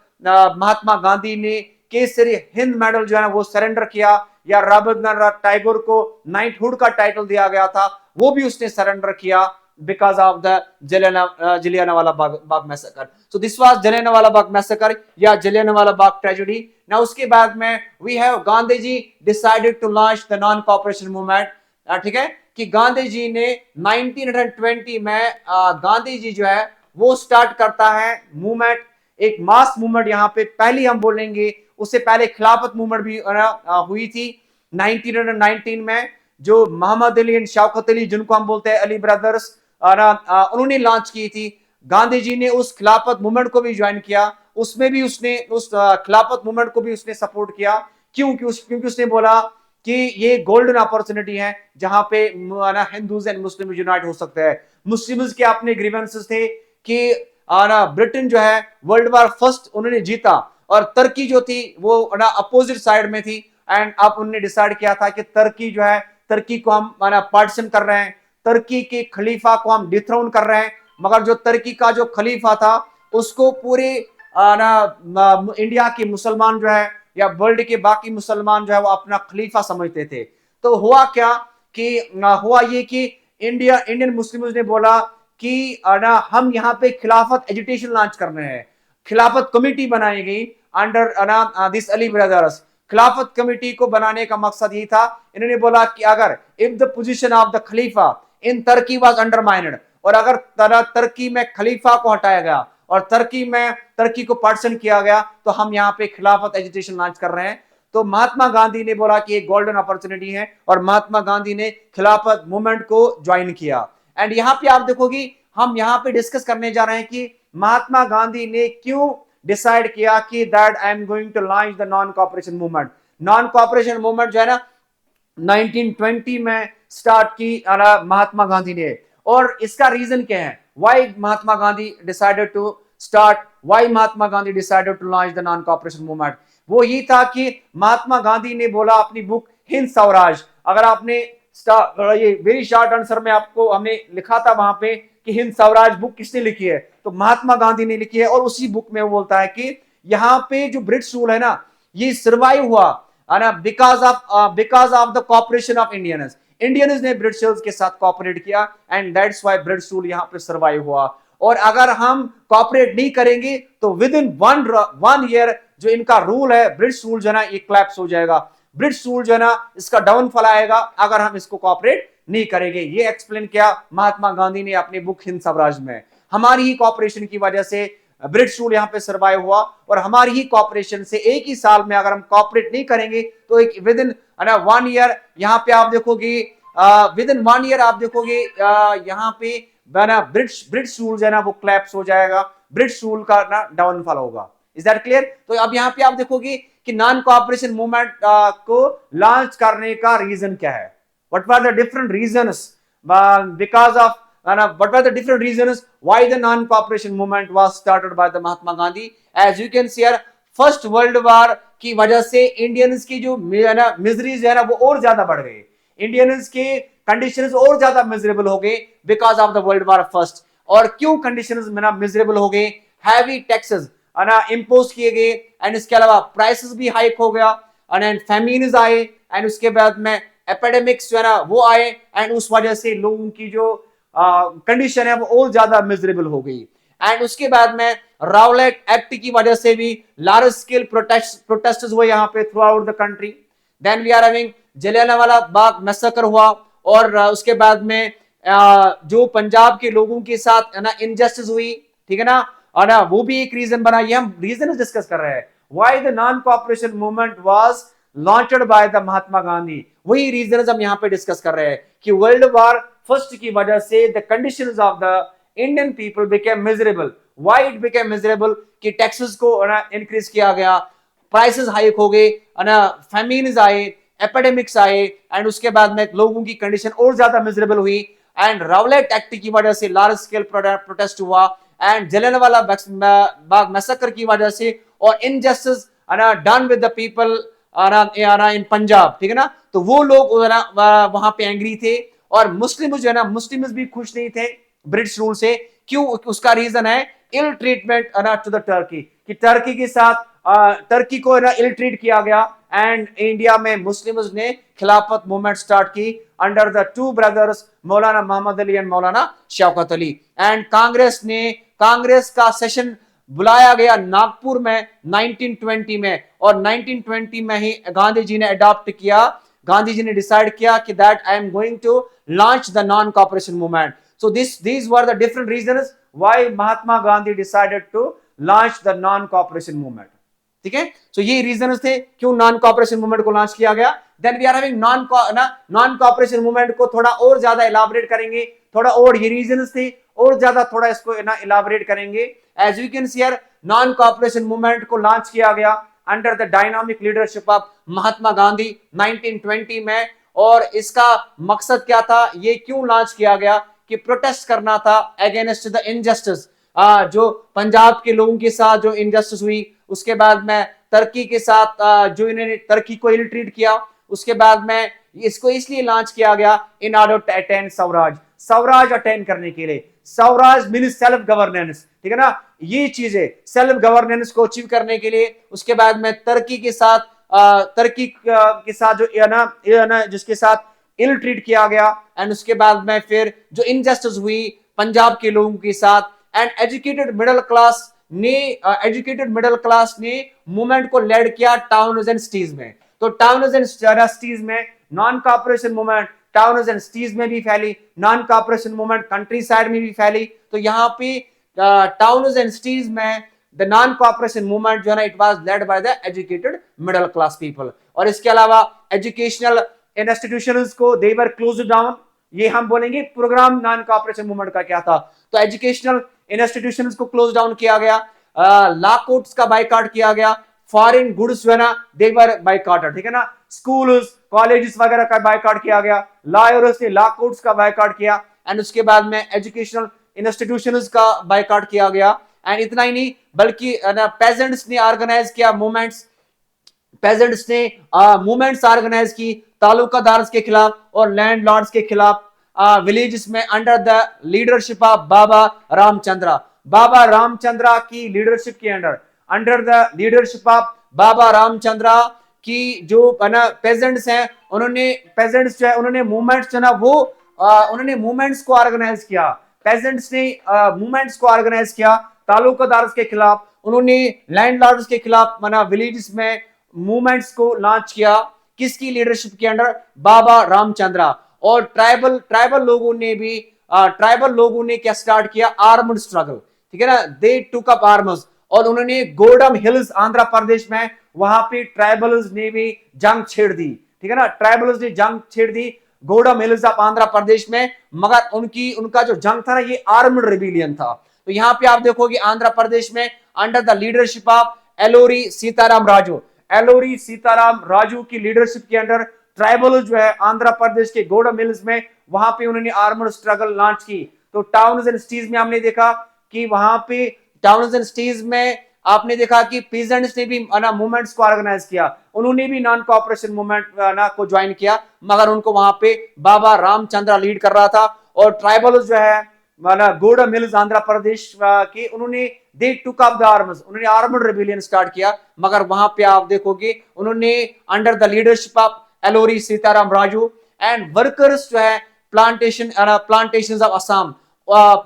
महात्मा गांधी ने केसरी हिंद मेडल जो है ना वो सरेंडर किया, या रविंद्रनाथ टैगोर को नाइटहुड का टाइटल दिया गया था, वो भी उसने सरेंडर किया because of the Jallianwala Bagh massacre. So this was Jallianwala Bagh massacre या Jallianwala Bagh tragedy. Now उसके बाद में we have Gandhi ji decided to launch the non-cooperation movement. ठीक है कि गांधी जी ने 1920 में गांधी जी जो है वो स्टार्ट करता है मूवमेंट, एक मास मूवमेंट। यहाँ पे पहली हम बोलेंगे, उससे पहले खिलाफत मूवमेंट भी हुई थी 1919 में, जो मोहम्मद अली एंड शौकत अली जिनको हम बोलते हैं अली ब्रदर्स उन्होंने लॉन्च की थी। गांधी जी ने उस खिलाफत मूवमेंट को भी ज्वाइन किया, उसमें भी उसने उस खिलाफत मूवमेंट को भी उसने सपोर्ट किया। क्योंकि उसने बोला कि ये गोल्डन अपॉर्चुनिटी है जहां पे हिंदूज एंड मुस्लिम यूनाइट हो सकते हैं। मुस्लिम्स के अपने ग्रीवेंसेस थे कि ब्रिटेन जो है वर्ल्ड वार फर्स्ट उन्होंने जीता, और तुर्की जो थी वो अपोजिट साइड में थी, एंड अब उन्होंने डिसाइड किया था कि तुर्की जो है, तुर्की को हम पार्टीशन कर रहे हैं, तुर्की के खलीफा को हम डिथ्रोन कर रहे हैं। मगर जो तुर्की का जो खलीफा था उसको पूरे इंडिया के मुसलमान जो है या वर्ल्ड के बाकी मुसलमान जो है वो अपना खलीफा समझते थे। तो हुआ क्या कि हुआ ये कि इंडियन मुस्लिम्स ने बोला कि हम यहाँ पे खिलाफत एजुटेशन लॉन्च कर रहे हैं। खिलाफत कमेटी बनाई गई अंडर दिस अली ब्रदर्स। खिलाफत कमेटी को बनाने का मकसद ये था, इन्होंने बोला कि अगर if the position of the Khalifa in Turkey was undermined, और अगर तुर्की में खलीफा को हटाया गया और तुर्की को पार्टीशन किया गया, तो हम यहाँ पे खिलाफत एजुटेशन लॉन्च कर रहे हैं। तो महात्मा गांधी ने बोला कि एक गोल्डन अपॉर्चुनिटी है, और महात्मा गांधी ने खिलाफत मूवमेंट को ज्वाइन किया। एंड यहाँ पे आप देखोगे, हम यहाँ पे डिस्कस करने जा रहे हैं कि महात्मा गांधी ने क्यों डिसाइड किया कि that I am going to launch the non cooperation movement. Non cooperation movement जो है ना 1920 में स्टार्ट की महात्मा गांधी ने, और इसका रीजन क्या है, why Mahatma Gandhi decided to start, why Mahatma Gandhi decided to launch the non cooperation movement. वो ये था कि महात्मा गांधी ने बोला अपनी बुक हिंद स्वराज, अगर आपने ये वेरी शॉर्ट आंसर में आपको हमने लिखा था वहां पे कि हिंद स्वराज बुक किसने लिखी है, तो महात्मा गांधी ने लिखी है। और उसी बुक में वो बोलता है कि यहाँ पे जो ब्रिटिश रूल है ना ये सर्वाइव हुआ because of the cooperation of Indians ने ब्रिटिशर्स के साथ कॉपरेट किया, and that's why British rule यहाँ पे सर्वाइव हुआ। और अगर हम कॉपरेट नहीं करेंगे तो विद इन वन ईयर जो इनका रूल है, ब्रिटिश रूल जो है ना ये क्लैप्स हो जाएगा, ब्रिटिश रूल जो है ना इसका डाउनफॉल आएगा अगर हम इसको कॉपरेट नहीं करेंगे। ये एक्सप्लेन किया महात्मा गांधी ने अपनी बुक हिंद स्वराज में। हमारी ही कॉपरेशन की वजह से ब्रिटिश रूल यहाँ पे सर्वाइव हुआ, और हमारी ही कॉपरेशन से एक ही साल में अगर हम कॉपरेट नहीं करेंगे तो एक विद इन 1 ईयर यहाँ पे आप देखोगे, विद इन 1 ईयर आप देखोगे यहाँ पे ब्रिटिश रूल जो है ना वो क्लैप्स हो जाएगा, ब्रिटिश रूल का ना डाउनफॉल होगा। Is that clear? तो अब यहाँ पे आप देखोगे कि नॉन कॉपरेशन मूवमेंट को लॉन्च करने का रीजन क्या है, what were the different reasons because of what were the different reasons why the non-cooperation movement was started by the Mahatma Gandhi? As you can see here, first world war की वजह से Indians की जो miseries है ना वो और ज्यादा बढ़ गई, इंडियंस के कंडीशंस और ज्यादा मिजरेबल हो गए because of the world war first. और क्यों कंडीशंस में ना मिजरेबल हो गए, हैवी टैक्सेस इंपोज किए गए, एंड इसके अलावा प्राइसेस भी हाइक हो गया, एंड फेमिन्स आए, एंड उसके बाद में एपिडेमिक्स जो है ना वो आए, एंड उस वजह से लोगों की जो कंडीशन है वो और ज्यादा मिजरेबल हो गई। एंड उसके बाद में राउलेट एक्ट की वजह से भी लार्ज स्केल प्रोटेस्ट हुए यहाँ पे throughout the country. Then we are having Jallianwala Bagh massacre हुआ, और उसके बाद में जो पंजाब के लोगों के साथ है ना इनजस्टिस हुई, ठीक है ना, और ना वो भी एक रीजन बना। ये हम रीजन डिस्कस कर रहे हैं, why the non cooperation movement was launched by the Mahatma Gandhi. वही रीजन हम यहाँ पे डिस्कस कर रहे हैं कि वर्ल्ड वॉर फर्स्ट की वजह से the conditions of the Indian people became miserable. Why it became miserable? कि टैक्सेस को इंक्रीज किया गया, प्राइसेस हाइक हो गए, फैमिन्स आए, एपिडेमिक्स आए, एंड उसके बाद में लोगों की कंडीशन और ज्यादा मिजरेबल हुई। एंड रावलेट एक्ट की वजह से लार्ज स्केल प्रोटेस्ट हुआ, एंड जलियांवाला बाग मैसेकर की वजह से, और injustice done with the people in Punjab, ठीक है ना। तो वो लोग वहां पे एंग्री थे, और मुस्लिम जो है ना, मुस्लिम्स भी खुश नहीं थे ब्रिटिश रूल से। क्यों? उसका रीजन है ill treatment to the Turkey, कि टर्की के साथ टर्की को इल ट्रीट किया गया। एंड इंडिया में मुस्लिम्स ने खिलाफत मूवमेंट स्टार्ट की under the two brothers Maulana Mohammad Ali and Maulana Shaukat Ali. And Congress का सेशन बुलाया गया नागपुर में 1920 में, और 1920 में ही गांधी जी ने अडॉप्ट किया, गांधी जी ने डिसाइड किया कि that I am going to launch the non cooperation movement. So these were the different reasons why Mahatma Gandhi decided to launch the non-cooperation movement. ठीक है, so ये रीजन थे क्यों नॉन कॉपरेशन मूवमेंट को launch किया गया। Then we are having non cooperation movement को थोड़ा और ज्यादा इलाबोरेट करेंगे, थोड़ा और ये रीजन थे और ज्यादा थोड़ा इसको इलाबोरेट करेंगे। As you can see here, non cooperation movement को लॉन्च किया गया under the dynamic leadership of Mahatma Gandhi 1920 में। और इसका मकसद क्या था, ये क्यों लॉन्च किया गया? कि प्रोटेस्ट करना था अगेंस्ट द इनजस्टिस, जो पंजाब के लोगों के साथ जो इनजस्टिस हुई, उसके बाद में टर्की के साथ जो इन्होंने टर्की को इल ट्रीट किया, उसके बाद में इसको इसलिए लॉन्च किया गया in order to attain swaraj. Swaraj attain करने के लिए, स्वराज मीन्स सेल्फ गवर्नेंस, ठीक है ना, ये चीजें सेल्फ गवर्नेंस को अचीव करने के लिए। उसके बाद में टर्की के साथ जो ना जिसके साथ इल ट्रीट किया गया, एंड उसके बाद में फिर जो इनजस्टिस हुई पंजाब के लोगों के साथ, एंड एजुकेटेड मिडिल क्लास ने मूवमेंट को लेड किया टाउन्स एंड सिटीज में। तो टाउन्स एंड सिटीज में non cooperation movement towns and cities में भी फैली, non cooperation movement country side में भी फैली। तो यहाँ पे टाउन्स एंड सिटीज में द नॉन कॉपरेशन मूवमेंट जो है ना, it was led by the educated middle class people. और इसके अलावा एजुकेशनल इंस्टीट्यूशंस को दे वर क्लोज डाउन। ये हम बोलेंगे प्रोग्राम नॉन कॉपरेशन मूवमेंट का क्या था। तो एजुकेशनल इंस्टीट्यूशंस को क्लोज डाउन किया गया, लॉ कोर्ट्स का बाइकआउट किया गया, फॉरेन गुड्स जो है ना दे वर बाइकआउटेड, ठीक है ना, स्कूल्स कॉलेजेस वगैरह का बाइकआउट किया गया, लॉयर्स ने लॉ कोर्ट्स का बाइकआउट किया, एंड उसके बाद में एजुकेशनल इंस्टीट्यूशंस का बाइकआउट किया गया। एंड इतना ही नहीं, बल्कि पेजेंट्स ने ऑर्गेनाइज किया मूवमेंट्स, पेजेंट्स ने मूवमेंट्स ऑर्गेनाइज की तालुकादार के खिलाफ और लैंडलॉर्ड्स के खिलाफ विलेजेस में अंडर द लीडरशिप ऑफ बाबा रामचंद्रा। बाबा रामचंद्रा की लीडरशिप के अंडर द लीडरशिप ऑफ बाबा रामचंद्रा की जो पेजेंट्स हैं, उन्होंने मूवमेंट्स जो ना वो उन्होंने मूवमेंट्स को ऑर्गेनाइज किया, पेजेंट्स ने मूवमेंट्स को ऑर्गेनाइज किया तालुकादार के खिलाफ, उन्होंने लैंडलॉर्ड्स के खिलाफ विलेजेस में मूवमेंट्स को लॉन्च किया। किसकी लीडरशिप के अंडर? बाबा रामचंद्रा। और ट्राइबल लोगों ने क्या स्टार्ट किया? आर्म्ड स्ट्रगल, ठीक है ना, दे टुक अप आर्म्स। और उन्होंने गोडम हिल्स आंध्र प्रदेश में, वहां पे ट्राइबल्स ने भी जंग छेड़ दी, ठीक है ना, ट्राइबल्स ने जंग छेड़ दी गोडम हिल्स ऑफ आंध्र प्रदेश में। मगर उनका जो जंग था ना, ये आर्म्ड रिबेलियन था। तो यहाँ पे आप देखोगे आंध्र प्रदेश में under the leadership of Alluri Sitaram Raju की लीडरशिप के अंडर ट्राइबल जो है आंध्र प्रदेश के गोडम हिल्स में, वहां पे उन्होंने आर्मर्ड स्ट्रगल लॉन्च की। तो टाउन्स एंड सिटीज में हमने देखा कि वहां पे टाउन्स एंड सिटीज में आपने देखा कि पीजेंट्स ने भी मूवमेंट्स को ऑर्गेनाइज किया, उन्होंने भी नॉन कॉपरेशन मूवमेंट को ज्वाइन किया, मगर उनको वहां पे बाबा रामचंद्र लीड कर रहा था। और ट्राइबल जो है गोडम हिल्स आंध्र प्रदेश के, उन्होंने they took up the arms, उन्होंने आर्मड रिबेलियन स्टार्ट किया। मगर वहां पे आप देखोगे उन्होंने under the leadership of Alluri Sitaram Raju and workers जो है प्लांटेशन ऑफ असम,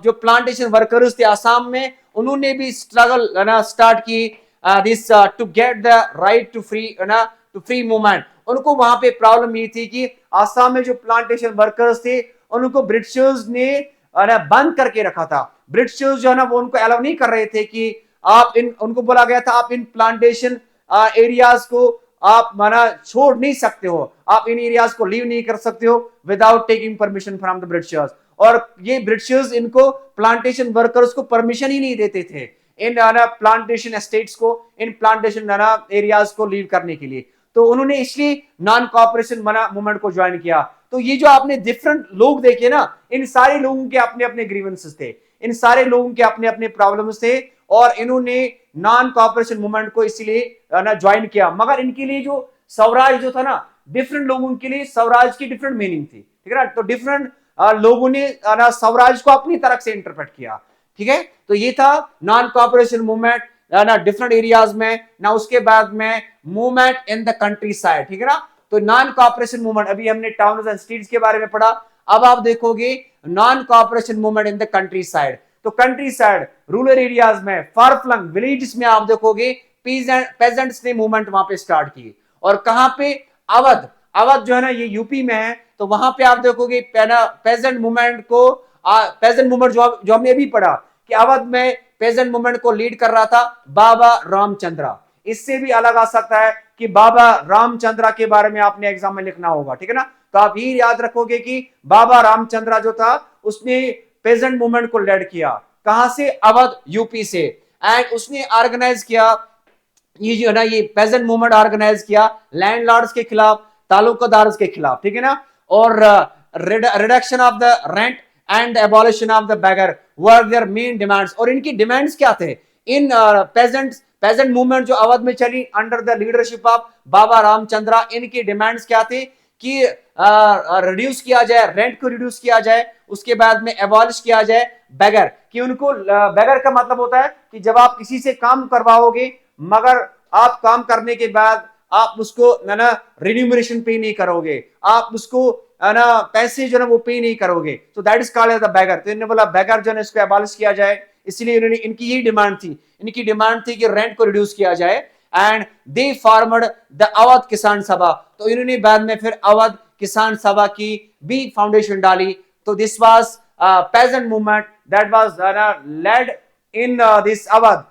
जो प्लांटेशन वर्कर्स थे असम में, उन्होंने भी स्ट्रगल स्टार्ट की this to get the right to free movement. उनको वहां पे प्रॉब्लम ये थी कि असम में जो प्लांटेशन वर्कर्स थे उनको ब्रिटिशर्स ने बंद करके रखा था। ब्रिटिशर्स जो है ना वो उनको अलाउ नहीं कर रहे थे कि आप इन, उनको बोला गया था आप इन प्लांटेशन एरियाज को आप माना छोड़ नहीं सकते हो, आप इन एरियाज को लीव नहीं कर सकते हो without taking permission from the Britishers. और ये ब्रिटिशर्स इनको प्लांटेशन वर्कर्स को परमिशन ही नहीं देते थे इन प्लांटेशन एस्टेट्स को, इन प्लांटेशन एरियाज को लीव करने के लिए। तो उन्होंने इसलिए नॉन कॉपरेशन मूवमेंट को ज्वाइन किया। तो ये जो आपने डिफरेंट लोग देखे ना, इन सारे लोगों के अपने अपने ग्रीवेंसेस थे, इन सारे लोगों के अपने अपने प्रॉब्लम्स थे, और इन्होंने नॉन कॉपरेशन मूवमेंट को इसलिए ना ज्वाइन किया। मगर इनके लिए जो स्वराज जो था ना, डिफरेंट लोगों के लिए स्वराज की डिफरेंट मीनिंग थी, ठीक है ना। तो डिफरेंट लोगों ने ना स्वराज को अपनी तरफ से इंटरप्रेट किया, ठीक है। तो ये था नॉन कॉपरेशन मूवमेंट ना डिफरेंट एरियाज में ना, उसके बाद में movement in the country side, ठीक है ना। तो नॉन कॉपरेशन मूवमेंट, अभी हमने टाउन्स एंड स्टेट्स के बारे में पढ़ा, अब आप देखोगे non cooperation movement in the country side. तो कंट्री साइड रूरल एरियाज में, फार फ्लंग विलेजेस में आप देखोगे पेजेंट्स ने मूवमेंट वहां पे स्टार्ट की। और कहां पे? अवध। अवध जो है ना ये यूपी में है, तो वहां पे आप देखोगे पेजेंट मूवमेंट को, पेजेंट मूवमेंट जो हमने अभी पढ़ा कि अवध में पेजेंट मूवमेंट को लीड कर रहा था बाबा रामचंद्रा। इससे भी अलग आ सकता है कि बाबा रामचंद्रा के बारे में आपने एग्जाम में लिखना होगा, ठीक है ना। तो आप ये याद रखोगे कि बाबा रामचंद्रा जो था उसने पेजेंट मूवमेंट को लीड किया, कहां से? अवध यूपी से। एंड उसने ऑर्गेनाइज किया ये जो है ना ये पेजेंट मूवमेंट ऑर्गेनाइज किया लैंडलॉर्ड्स के खिलाफ, तालुकादार्स के खिलाफ, ठीक है ना। और reduction of the rent and abolition of the begar were their main demands. और इनकी डिमांड्स क्या थे? इन पेजेंट मूवमेंट जो अवध में चली अंडर द लीडरशिप ऑफ बाबा रामचंद्रा, इनकी डिमांड्स क्या थी कि रिड्यूस किया जाए, रेंट को रिड्यूस किया जाए, उसके बाद में एबॉलिश किया जाए बेगर। कि उनको बेगर का मतलब होता है कि जब आप किसी से काम करवाओगे मगर आप काम करने के बाद आप उसको ना रिन्यूमरेशन पे नहीं करोगे, आप उसको ना पैसे जो ना वो पे नहीं करोगे, तो that is called the beggar. तो इन्होंने बोला बेगर जो है इसको एबॉलिश किया जाए, इसलिए इन्होंने, इनकी यही डिमांड थी, इनकी डिमांड थी कि रेंट को रिड्यूस किया जाए। And they formed the Awadh किसान सभा। तो इन्होंने बाद में फिर अवध किसान सभा की भी फाउंडेशन डाली। तो this was peasant movement that was led in this Awadh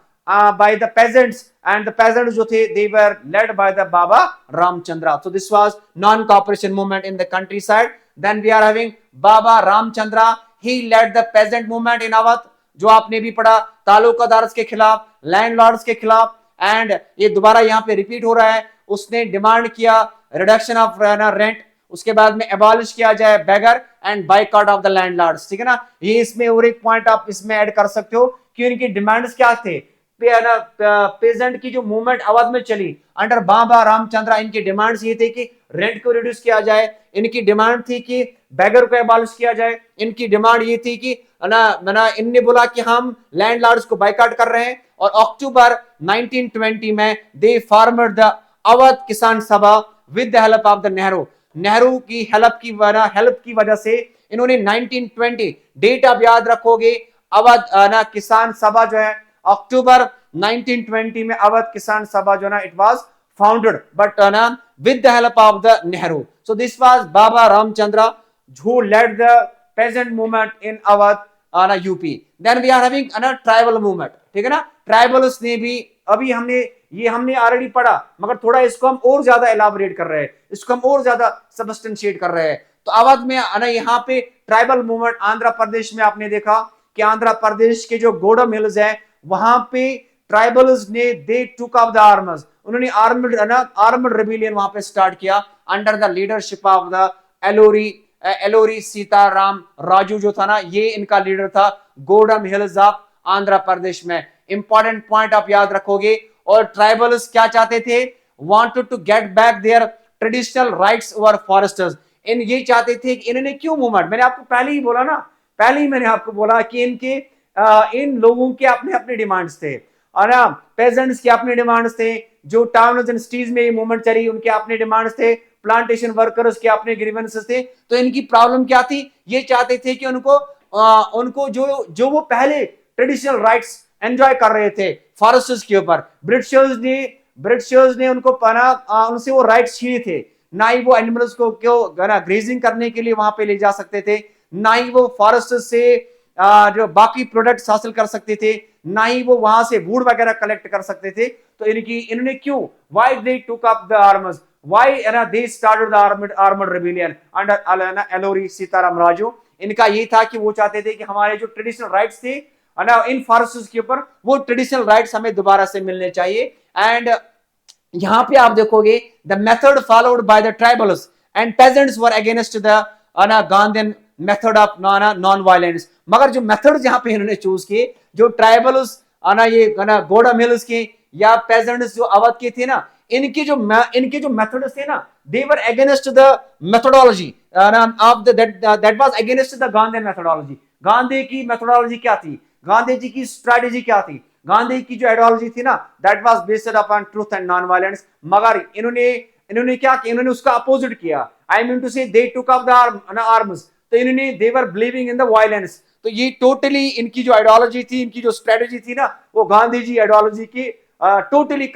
by the peasants, and the peasants जो थे they were led by the Baba Ramchandra. So this was non-cooperation movement in the countryside. Then we are having Baba Ramchandra, he led the peasant movement in Awadh, जो आपने भी पढ़ा, तालुकादार्स के खिलाफ, landlords के खिलाफ। एंड ये दोबारा यहाँ पे रिपीट हो रहा है, उसने डिमांड किया रिडक्शन ऑफ रेंट, उसके बाद में एबॉलिश किया जाए begar and boycott of the landlords, ठीक है ना। ये इसमें और एक पॉइंट आप इसमें ऐड कर सकते हो कि इनकी डिमांड्स क्या थे। पेजेंट की जो मूवमेंट अवध में चली अंडर बाबा रामचंद्रा, इनकी डिमांड्स ये थे कि रेंट को रिड्यूस किया जाए, इनकी डिमांड थी कि बेगर को एबॉलिश किया जाए, इनकी डिमांड ये थी कि इनने बोला कि हम लैंडलॉर्ड्स को बाइकआउट कर रहे हैं। और अक्टूबर 1920 में दे फॉर्मड द अवध किसान सभा with the help of the Nehru. Nehru की हेल्प की वजह से इन्होंने 1920 डेट आप याद रखोगे, अवध किसान सभा जो है अक्टूबर 1920 में अवध किसान सभा जो ना it was founded but with the help of the Nehru. So this was Baba Ramchandra who led the peasant movement in Awadh UP. Then we are having tribal movement, ठीक है ना। ट्राइबल्स ने भी, अभी हमने ऑलरेडी पढ़ा मगर थोड़ा इसको हम और ज्यादा एलाबोरेट कर रहे हैं, इसको हम और ज्यादा सबस्टेंशिएट कर रहे हैं। तो अवध में यहाँ पे ट्राइबल मूवमेंट, आंध्र प्रदेश में आपने देखा कि आंध्र प्रदेश के जो गोडम हिल्स है वहां पे ट्राइबल्स ने they took up the arms, उन्होंने आर्म्ड रेबिलियन वहां पे स्टार्ट किया under the leadership of the Alluri Sitaram Raju जो था ना, ये इनका लीडर था गोडम हिल्स ऑफ आंध्र प्रदेश में। इंपॉर्टेंट पॉइंट आप याद रखोगे। और ट्राइबल्स क्या चाहते थे? Wanted to get back their traditional rights over foresters. इन ये चाहते थे कि इन्होंने क्यों मूवमेंट, मैंने आपको पहले ही बोला ना, पहले ही मैंने आपको बोला कि इनके इन लोगों के अपने अपने डिमांड्स थे, और पेजेंट्स के अपने डिमांड्स थे, जो टाउन्स एंड सिटीज में ये मूवमेंट चली उनके अपने डिमांड्स थे, प्लांटेशन वर्कर्स के अपने ग्रीवेंसेस थे। तो इनकी प्रॉब्लम क्या थी? ये चाहते थे कि उनको जो वो पहले ट्रेडिशनल राइट्स एंजॉय कर रहे थे फॉरेस्टर्स के ऊपर, ब्रिटिशर्स ने उनको उनसे वो राइट्स छीने थे, ना ही वो एनिमल्स को क्यों ग्रेजिंग करने के लिए वहां पे ले जा सकते थे, ना ही वो फॉरेस्ट से जो बाकी प्रोडक्ट्स हासिल कर सकते थे, ना ही वो वहां से वुड वगैरह कलेक्ट कर सकते थे। तो इन्होंने क्यों, why they took up the arms, why they started the armed rebellion under Alluri Sitaram Raju. इनका ये था कि वो चाहते थे कि हमारे जो ट्रेडिशनल राइट्स थे इन फॉरेस्ट के ऊपर, वो ट्रेडिशनल राइट्स हमें दोबारा से मिलने चाहिए। एंड यहां पे आप देखोगे the method followed by the tribals and pageants were against the Gandhian method of non violence. मगर जो मेथड्स यहां पे इन्होंने चूज किए, जो ट्राइबल्स ये गोडा मिल्स के या पेजेंट्स जो अवध के थे ना, इनके जो मेथड्स थे ना, they were against the methodology of that was against the Gandhi methodology. Gandhi की मेथोडोलॉजी क्या थी, गांधी जी की स्ट्रेटेजी क्या थी, गांधी की जो आइडियोलॉजी थी ना, that was based upon truth and non violence. मगर इन्होंने क्या किया, इन्होंने उसका अपोजिट किया। आई मीन टू से दे टुक अप द आर्म्स, तो इन्होंने दे वर बिलीविंग इन द वायलेंस। तो ये टोटली इनकी जो आइडियोलॉजी थी, इनकी जो स्ट्रेटेजी थी ना, वो गांधी जी आइडियोलॉजी की टोटली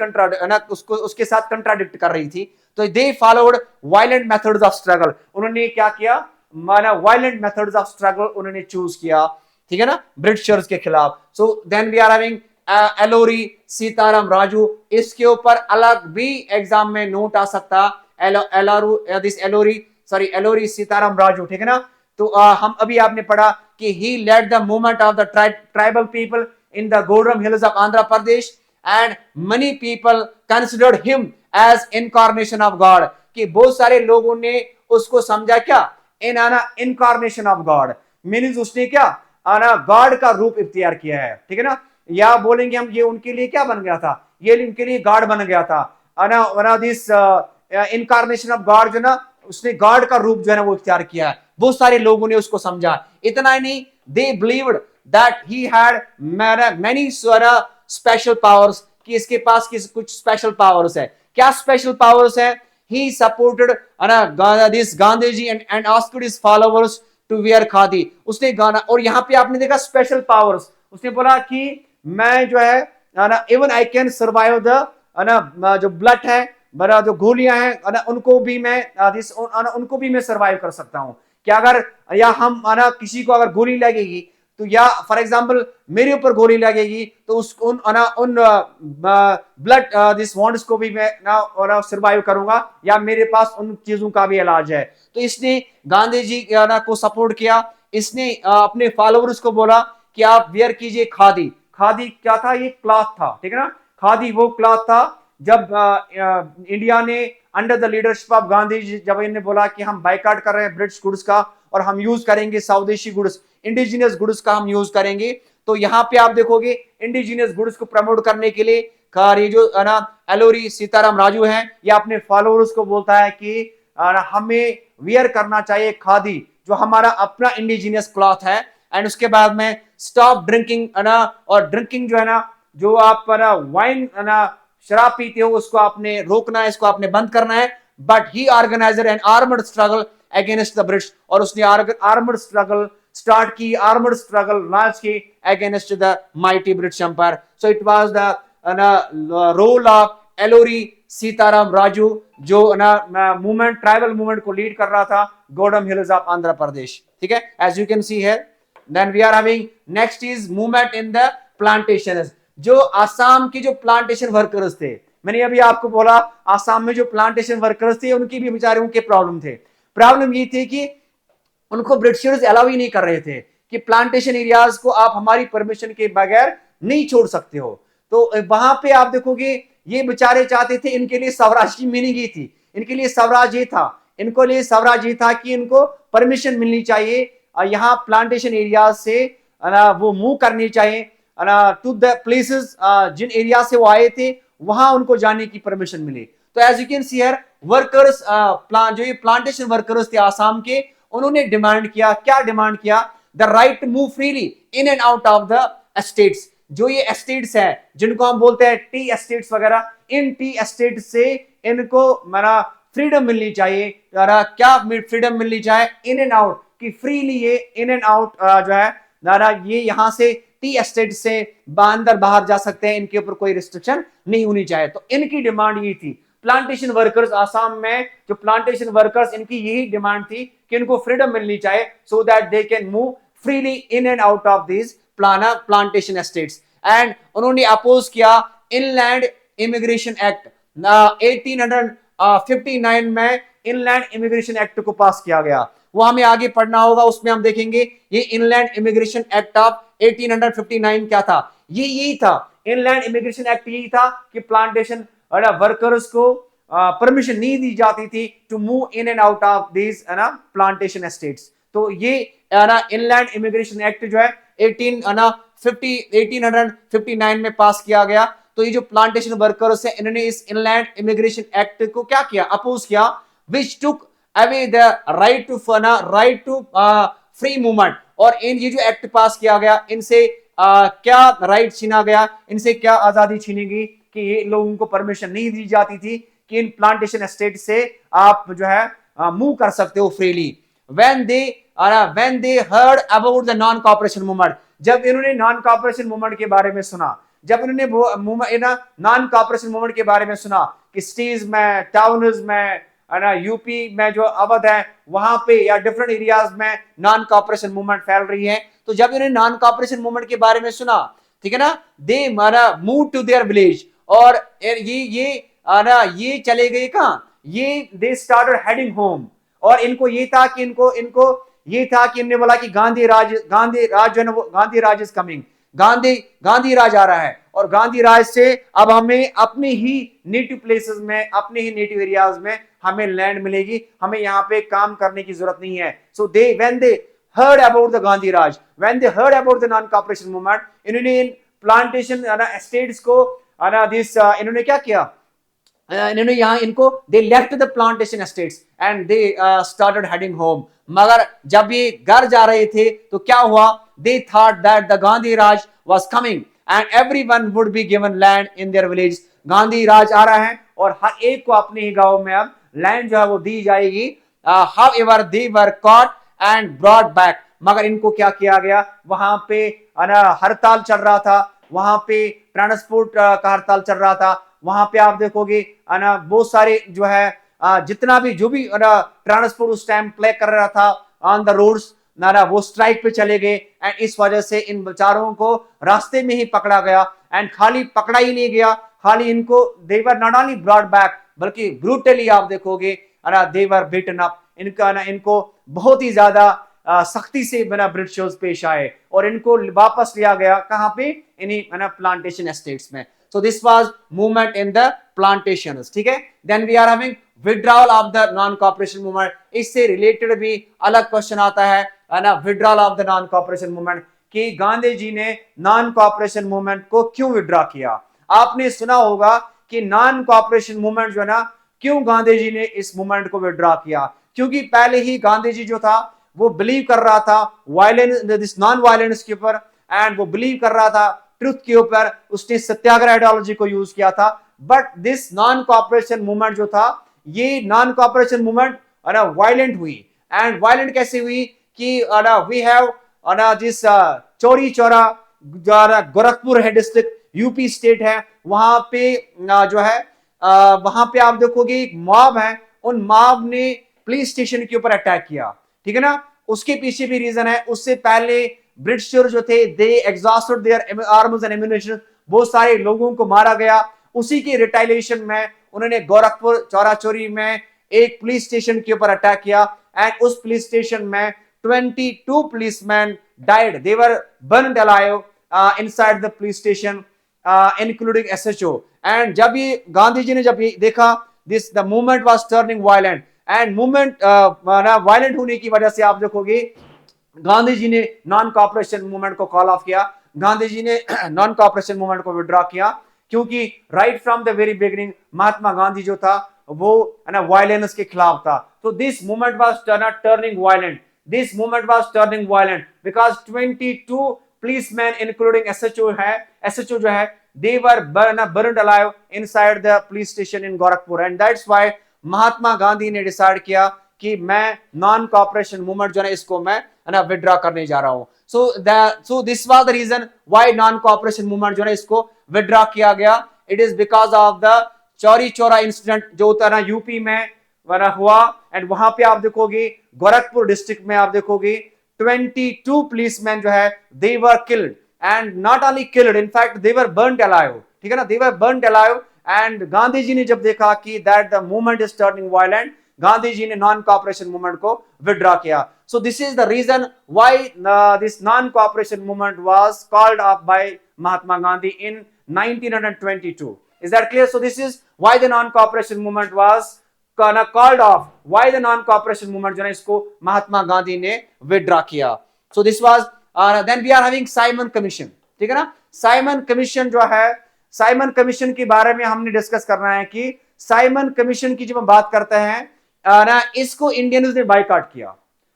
उसके साथ कंट्राडिक्ट कर रही थी। तो they followed violent methods of struggle. उन्होंने क्या किया, माना वायलेंट मेथड्स ऑफ स्ट्रगल उन्होंने चूज किया, ठीक है ना, ब्रिटिशर्स के खिलाफ। So then we are having Alluri Sitaram Raju. इसके ऊपर अलग भी एग्जाम में नोट आ सकता, एलोरी सीताराम राजू, ठीक है ना। तो हम अभी आपने पढ़ा कि he led the movement of the tribal people in the golden hills of Andhra Pradesh and many people considered him as incarnation of God. कि बहुत सारे लोगों ने उसको समझा क्या, इनकारनेशन ऑफ गॉड, मीनिंग उसने क्या गॉड का रूप इख्तियार किया है, ठीक है ना। या बोलेंगे हम ये उनके लिए क्या बन गया था, ये उनके लिए गॉड बन गया था। दिस इनकारनेशन ऑफ गॉड जो ना, उसने गॉड का रूप जो है ना वो इख्तियार किया है। बहुत सारे लोगों ने उसको समझा। इतना ही नहीं, they believed that he had many special powers, कि इसके पास कुछ स्पेशल पावर्स है। क्या स्पेशल पावर्स है, he supported this Gandhi ji and asked his followers to wear khadi. उसने गाना, और यहां पे आपने देखा स्पेशल पावर्स, उसने बोला कि मैं जो है ना, even I can survive the जो ब्लड है, मेरा जो गोलियां हैं उनको भी मैं उनको भी मैं सर्वाइव कर सकता हूं। क्या अगर या हम किसी को अगर गोली लगेगी, तो या फॉर एग्जांपल मेरे ऊपर गोली लगेगी, तो उस उन ब्लड दिस वॉन्ड्स को भी मैं ना सर्वाइव करूंगा, या मेरे पास उन चीजों का भी इलाज है। तो इसने गांधी जी को सपोर्ट किया। इसने अपने फॉलोअर्स को बोला कि आप वेयर कीजिए खादी। खादी क्या था, ये क्लॉथ था, ठीक है ना। खादी वो क्लॉथ था जब इंडिया ने under the leadership of Gandhi ji, जब इन्होंने बोला कि हम बाइकाट कर रहे हैं ब्रिटिश गुड्स का, और हम यूज करेंगे स्वदेशी गुड्स, इंडिजिनियस गुड्स का हम यूज करेंगे। तो यहाँ पे आप देखोगे इंडिजिनियस गुड्स को प्रमोट करने के लिए ये जो एलोरी सीताराम राजू है, ये अपने फॉलोअर्स को बोलता है कि हमें वियर करना चाहिए खादी, जो हमारा अपना इंडिजिनियस क्लॉथ है। एंड उसके बाद में स्टॉप ड्रिंकिंग और ड्रिंकिंग जो है ना, जो आप वाइन शराब पीते हो, उसको आपने रोकना है, इसको आपने बंद करना है। But he organiser an armed struggle against the British, और उसने आर्मड स्ट्रगल स्टार्ट की, आर्मड स्ट्रगल लॉन्च की against the mighty British empire. So it was the role of Alluri Sitaram Raju, जो मूवमेंट, ट्राइबल मूवमेंट को लीड कर रहा था गोडम हिल्स ऑफ आंध्र प्रदेश, ठीक है, as you can see here. Then we are having next is movement in the plantations. जो आसाम के जो प्लांटेशन वर्कर्स थे, मैंने अभी आपको बोला आसाम में जो प्लांटेशन वर्कर्स थे, उनकी भी बेचारों के प्रॉब्लम थे। प्रॉब्लम ये थी कि उनको ब्रिटिशर्स अलाउ ही नहीं कर रहे थे कि प्लांटेशन एरियाज को आप हमारी परमिशन के बगैर नहीं छोड़ सकते हो। तो वहां पे आप देखोगे ये बेचारे चाहते थे, इनके लिए स्वराज की मीनिंग ये थी, इनके लिए स्वराज ये था, इनको लिए स्वराज ये था कि इनको परमिशन मिलनी चाहिए यहाँ प्लांटेशन एरियाज से वो मूव करनी चाहिए टू द प्लेसेस, जिन एरिया से वो आए थे वहां उनको जाने की परमिशन मिले। तो as you can see here, workers जो ये प्लांटेशन वर्कर्स थे आसाम के, उन्होंने डिमांड किया, क्या डिमांड किया, the right to move freely in and out of the estates. जो ये एस्टेट्स है जिनको हम बोलते हैं टी एस्टेट्स वगैरह, इन टी एस्टेट से इनको मेरा फ्रीडम मिलनी चाहिए। क्या फ्रीडम मिलनी चाहिए, इन एंड आउट, कि फ्रीली ये इन एंड आउट जो है ना, ये यहां से टी एस्टेट से अंदर बाहर जा सकते हैं, इनके ऊपर कोई रिस्ट्रिक्शन नहीं होनी चाहिए। तो इनकी डिमांड ये थी। प्लांटेशन वर्कर्स, आसाम में जो प्लांटेशन वर्कर्स, इनकी यही डिमांड थी कि इनको फ्रीडम मिलनी चाहिए so that they can move freely in and out of this plantation estates. And उन्होंने अपोज किया इनलैंड इमिग्रेशन एक्ट। 1859 में इनलैंड इमिग्रेशन एक्ट को पास किया गया, वो हमें आगे पढ़ना होगा, उसमें हम देखेंगे ये इनलैंड इमिग्रेशन एक्ट ऑफ 1859 क्या था। ये यही था, इनलैंड इमिग्रेशन एक्ट यही था कि प्लांटेशन वर्कर्स को परमिशन नहीं दी जाती थी to move in and out of this plantation estates. तो ये इनलैंड इमिग्रेशन एक्ट जो है 1859 में पास किया गया। तो ये जो प्लांटेशन वर्कर्स है, इन्होंने इस इनलैंड इमिग्रेशन एक्ट को क्या किया, अपोज किया, which took away the right to free movement. और इन ये जो एक्ट पास किया गया, इनसे क्या राइट छीना गया, इनसे क्या आजादी छीनी गई कि ये लोगों को परमिशन नहीं दी जाती थी कि इन प्लांटेशन एस्टेट से आप जो है मूव कर सकते हो freely. when they heard about the non cooperation movement, जब इन्होंने नॉन कॉपरेशन मूवमेंट के बारे में सुना, जब इन्होंने नॉन कॉपरेशन मूवमेंट के बारे में सुना कि सिटीज में, टाउन्स में, यूपी में जो अवध है वहां पे या डिफरेंट एरियाज में नॉन कॉपरेशन मूवमेंट फैल रही है, तो जब इन्होंने नॉन कॉपरेशन मूवमेंट के बारे में सुना, ठीक है ना, they move to their village. और ये चले गए कहां, ये दे स्टार्टेड हेडिंग होम। और इनको ये था कि इन्होंने बोला कि गांधी राज जो है ना, वो गांधी राज इज कमिंग, गांधी राज आ रहा है। और गांधी राज से अब हमें अपने ही नेटिव प्लेसेस में, अपने ही नेटिव एरियाज में हमें लैंड मिलेगी, हमें यहाँ पे काम करने की जरूरत नहीं है। So when they heard about the Gandhi Raj, when they heard about the non-cooperation movement, इन्होंने इन प्लांटेशन एस्टेट्स को इन्होंने क्या किया, इन्होंने यहाँ इनको they left the plantation estates and they started heading home। मगर जब ये घर जा रहे थे तो क्या हुआ, they thought that the Gandhi Raj was coming and everyone would be given land in their village। Gandhi राज आ रहा है और हर एक को अपने ही गांव में अब लैंड जो है वो दी जाएगी। however they were caught and brought back, मगर इनको क्या किया गया, वहां पे हड़ताल चल रहा था, वहां पे ट्रांसपोर्ट का हड़ताल चल रहा था, वहां पे आप देखोगे बहुत सारे जो है जितना भी जो भी ट्रांसपोर्ट उस टाइम प्ले कर रहा था ऑन द रोड्स वो स्ट्राइक पे चले गए। एंड इस वजह से इन बेचारों को रास्ते में ही पकड़ा गया। एंड खाली पकड़ा ही नहीं गया, खाली इनको they were not only brought back, बल्कि ब्रूटली आप देखोगे दे वर बीटन अप। इनको बहुत ही ज्यादा सख्ती से ब्रिटिशर्स पेश आए और इनको वापस लिया गया कहां पे, इन्हीं प्लांटेशन एस्टेट्स में। So this was movement in the plantations, ठीक है। Then we are having withdrawal of the non-cooperation movement। इससे related भी अलग क्वेश्चन आता है ना, withdrawal of the non-cooperation movement, कि गांधी जी ने नॉन कॉपरेशन मूवमेंट को क्यों विड्रॉ किया। आपने सुना होगा कि नॉन कॉपरेशन मूवमेंट जो है ना, क्यों गांधी जी ने इस मूवमेंट को विड्रॉ किया, क्योंकि पहले ही गांधी जी जो था वो बिलीव कर रहा था वायलेंस, दिस नॉन वायलेंस के ऊपर, एंड वो बिलीव कर रहा था ट्रुथ के ऊपर, उसने सत्याग्रह आइडियोलॉजी को यूज किया था। But this non cooperation movement जो था, ये नॉन कॉपरेशन मूवमेंट वायलेंट हुई। एंड वायलेंट कैसे हुई कि we have this Chauri Chaura Gorakhpur है डिस्ट्रिक्ट, यूपी स्टेट है, वहां पे जो है वहां पे आप देखोगे एक मॉब है, उन मॉब ने पुलिस स्टेशन के ऊपर अटैक किया, ठीक है ना। उसके पीछे भी रीजन है, उससे पहले ब्रिटिशर जो थे they exhausted their arms and ammunition, बहुत सारे लोगों को मारा गया। उसी की रिटेलिएशन में उन्होंने गोरखपुर चौराचौरी में एक पुलिस स्टेशन के ऊपर अटैक किया। एंड उस पुलिस स्टेशन में 22 policeman died, they were burned alive inside the police station including SHO. And जब ये गांधी जी ने जब ये देखा, this the movement was turning violent, and movement violent होने की वजह से आप देखोगे गांधी जी ने नॉन कॉपरेशन मूवमेंट को कॉल ऑफ किया, गांधी जी ने नॉन कॉपरेशन मूवमेंट को विड्रॉ किया, क्योंकि right from the very beginning Mahatma Gandhi जो था वो वायलेंस के खिलाफ था। तो this movement was turning violent, this movement was turning violent because 22 policeman including SHO जो है they were burned alive inside the police station in Gorakhpur। and that's why महात्मा गांधी ने डिसाइड किया कि मैं नॉन कॉपरेशन मूवमेंट जो है इसको मैं विड्रॉ करने जा रहा हूं। So this was the reason why non cooperation movement जो है इसको विड्रॉ किया गया। It is because of the Chauri Chaura incident जो होता है ना यूपी में वना हुआ, एंड वहां पे आप देखोगे गोरखपुर डिस्ट्रिक्ट में आप देखोगे 22 पुलिसमैन जो है they were killed, and not only killed, in fact they were burned alive, ठीक है ना, they were burned alive. And Gandhi ji ने जब देखा कि that the movement is turning violent, Gandhi ji ने नॉन कॉपरेशन मूवमेंट को विड्रॉ किया। So this is the reason why this non cooperation movement was called off by Mahatma Gandhi in 1922। Is that clear? So this is why the non-cooperation movement was called off. Why the non-cooperation movement जो है इसको महात्मा गांधी ने withdraw किया। So this was then we are having Simon Commission, ठीक है ना। Simon commission जो है, साइमन कमीशन के बारे में हमने डिस्कस करना है कि साइमन कमीशन की जब हम बात करते हैं ना, इसको इंडियंस ने बाइकआउट किया।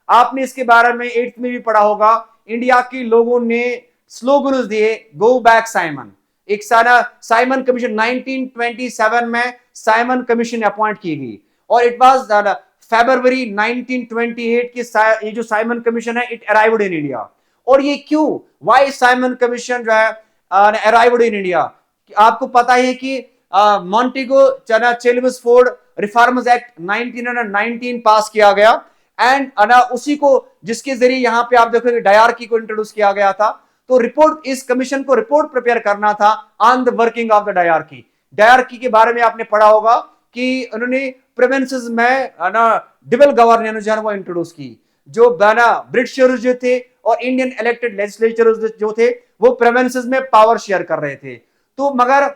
आपने इसके बारे में 8th में भी पढ़ा होगा। इंडिया के लोगों ने स्लोगन दिए, गो बैक साइमन। एक सारा साइमन कमीशन 1927 में साइमन कमीशन अपॉइंट की गई, और इट वाज फरवरी 1928 की ये जो साइमन कमीशन है इट अराइव्ड इन इंडिया। और ये क्यों, व्हाई साइमन कमीशन जो है अराइव्ड इन इंडिया, आपको पता है कि मॉन्टेगो चेल्मसफोर्ड रिफॉर्म्स एक्ट 1919 पास किया गया, एंड उसी को जिसके जरिए यहां पे आप देखोगे डायरकी को इंट्रोड्यूस किया गया था। तो रिपोर्ट, इस कमीशन को रिपोर्ट प्रिपेयर करना था on the working of the dyarchy. Dyarchy के बारे में आपने पढ़ा होगा कि उन्होंने प्रोविंसेस में डबल गवर्नेंस जो है वो इंट्रोड्यूस की। जो ब्रिटिशर्स जो थे और इंडियन इलेक्टेड लेजिस्लेचर्स जो थे वो प्रोविंसेस में पावर शेयर कर रहे थे। तो मगर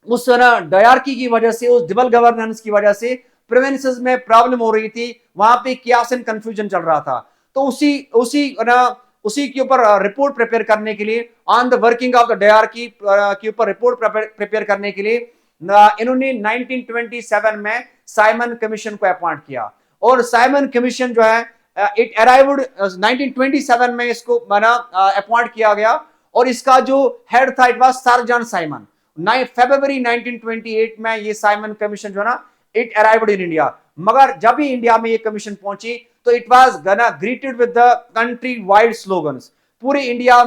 उस डायरकी की वजह से, उस डबल गवर्नेंस की वजह से प्रोविंसेस में प्रॉब्लम हो रही थी, वहां पे कियास एंड कंफ्यूजन चल रहा था। तो उसी के ऊपर रिपोर्ट प्रिपेयर करने के लिए, on the working of the dyarchy के ऊपर रिपोर्ट प्रिपेयर करने के लिए इन्होंने 1927 में साइमन कमीशन को अपॉइंट किया। और साइमन कमीशन जो है इट अराइव्ड 1927 में इसको अपॉइंट किया गया, और इसका जो हेड था it was sir John Simon. फरवरी 1928 में ये साइमन कमीशन जो है ना इट अराइव्ड इन इंडिया। मगर जब भी इंडिया में ये कमीशन पहुंची तो it was greeted with the country wide slogans. पूरे इंडिया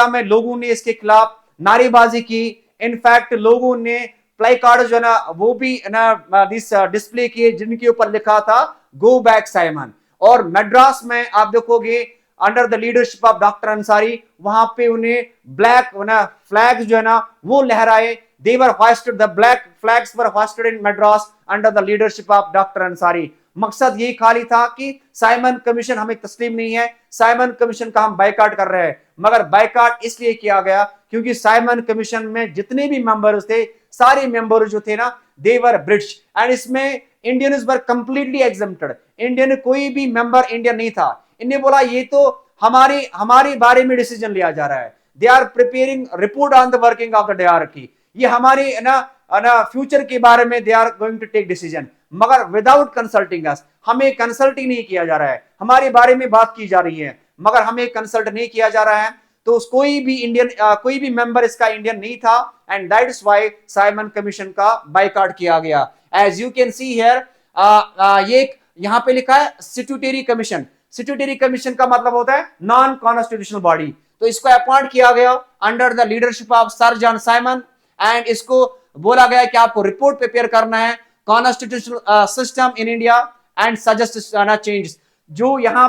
में लोगों ने इसके खिलाफ नारेबाजी की। इनफैक्ट लोगों ने प्ले कार्ड जो है ना वो भी डिस्प्ले किए जिनके ऊपर लिखा था गो बैक साइमन। और मद्रास में आप देखोगे under the leadership of doctor Ansari, वहां पे उन्हें ब्लैक फ्लैग्स जो है ना वो लहराए। They were hoisted, the black flags were hoisted in Madras under the leadership of Dr. Ansari। मकसद यही खाली था कि साइमन कमीशन हमें तस्लीम नहीं है, साइमन कमीशन का हम बाइकाट कर रहे हैं। मगर बाइकाट इसलिए किया गया क्योंकि साइमन कमीशन में जितने भी मेंबर्स थे, सारे मेंबर जो थे ना दे वर ब्रिटिश, एंड इसमें Indians were completely exempted. Indian कोई भी मेंबर इंडियन नहीं था। इन्हें बोला ये तो हमारे बारे में डिसीजन लिया जा रहा है। They are preparing report on the working of the dyarchy, ये हमारे फ्यूचर के बारे में they are going to take decision, मगर विदाउट कंसल्टिंग अस। हमें कंसल्टिंग नहीं किया जा रहा है, हमारे बारे में बात की जा रही है मगर हमें कंसल्ट नहीं किया जा रहा है। तो कोई भी मेंबर इसका इंडियन नहीं था, and that is why Simon commission का बाइकआउट किया गया। As you can see here, ये यहाँ पे लिखा है स्टैट्यूटरी कमीशन। स्टैट्यूटरी कमीशन का मतलब होता है नॉन कॉन्स्टिट्यूशनल बॉडी। तो इसको अपॉइंट किया गया under the leadership of sir John Simon, and इसको बोला गया कि आपको रिपोर्ट प्रिपेयर करना है constitutional system in India and suggest changes. जो यहाँ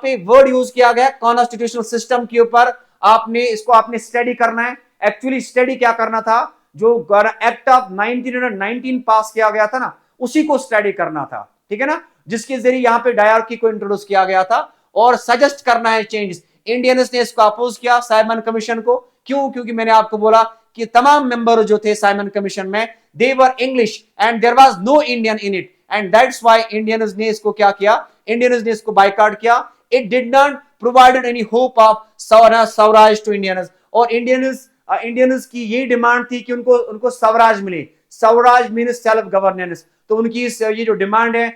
पे वर्ड यूज किया गया कॉन्स्टिट्यूशनल सिस्टम के ऊपर, आपने स्टडी करना है। एक्चुअली स्टडी क्या करना था, जो एक्ट ऑफ 1919 पास किया गया था ना उसी को स्टडी करना था, ठीक है ना, जिसके जरिए यहाँ पे डायरकी को इंट्रोड्यूस किया गया था और सजेस्ट करना है चेंजेस। इंडियंस ने इसको अपोज किया साइमन कमीशन को। क्यों? क्योंकि मैंने आपको बोला कि तमाम मेंबर जो थे साइमन कमीशन में they were English and there was no Indian in it, and that's why Indians ने इसको क्या किया, इंडियंस ने इसको बाइकआउट किया। It did not provided any hope of swaraj to Indians. और इंडियंस की ये डिमांड थी कि उनको स्वराज मिले। Swaraj means self governance. तो उनकी ये जो डिमांड है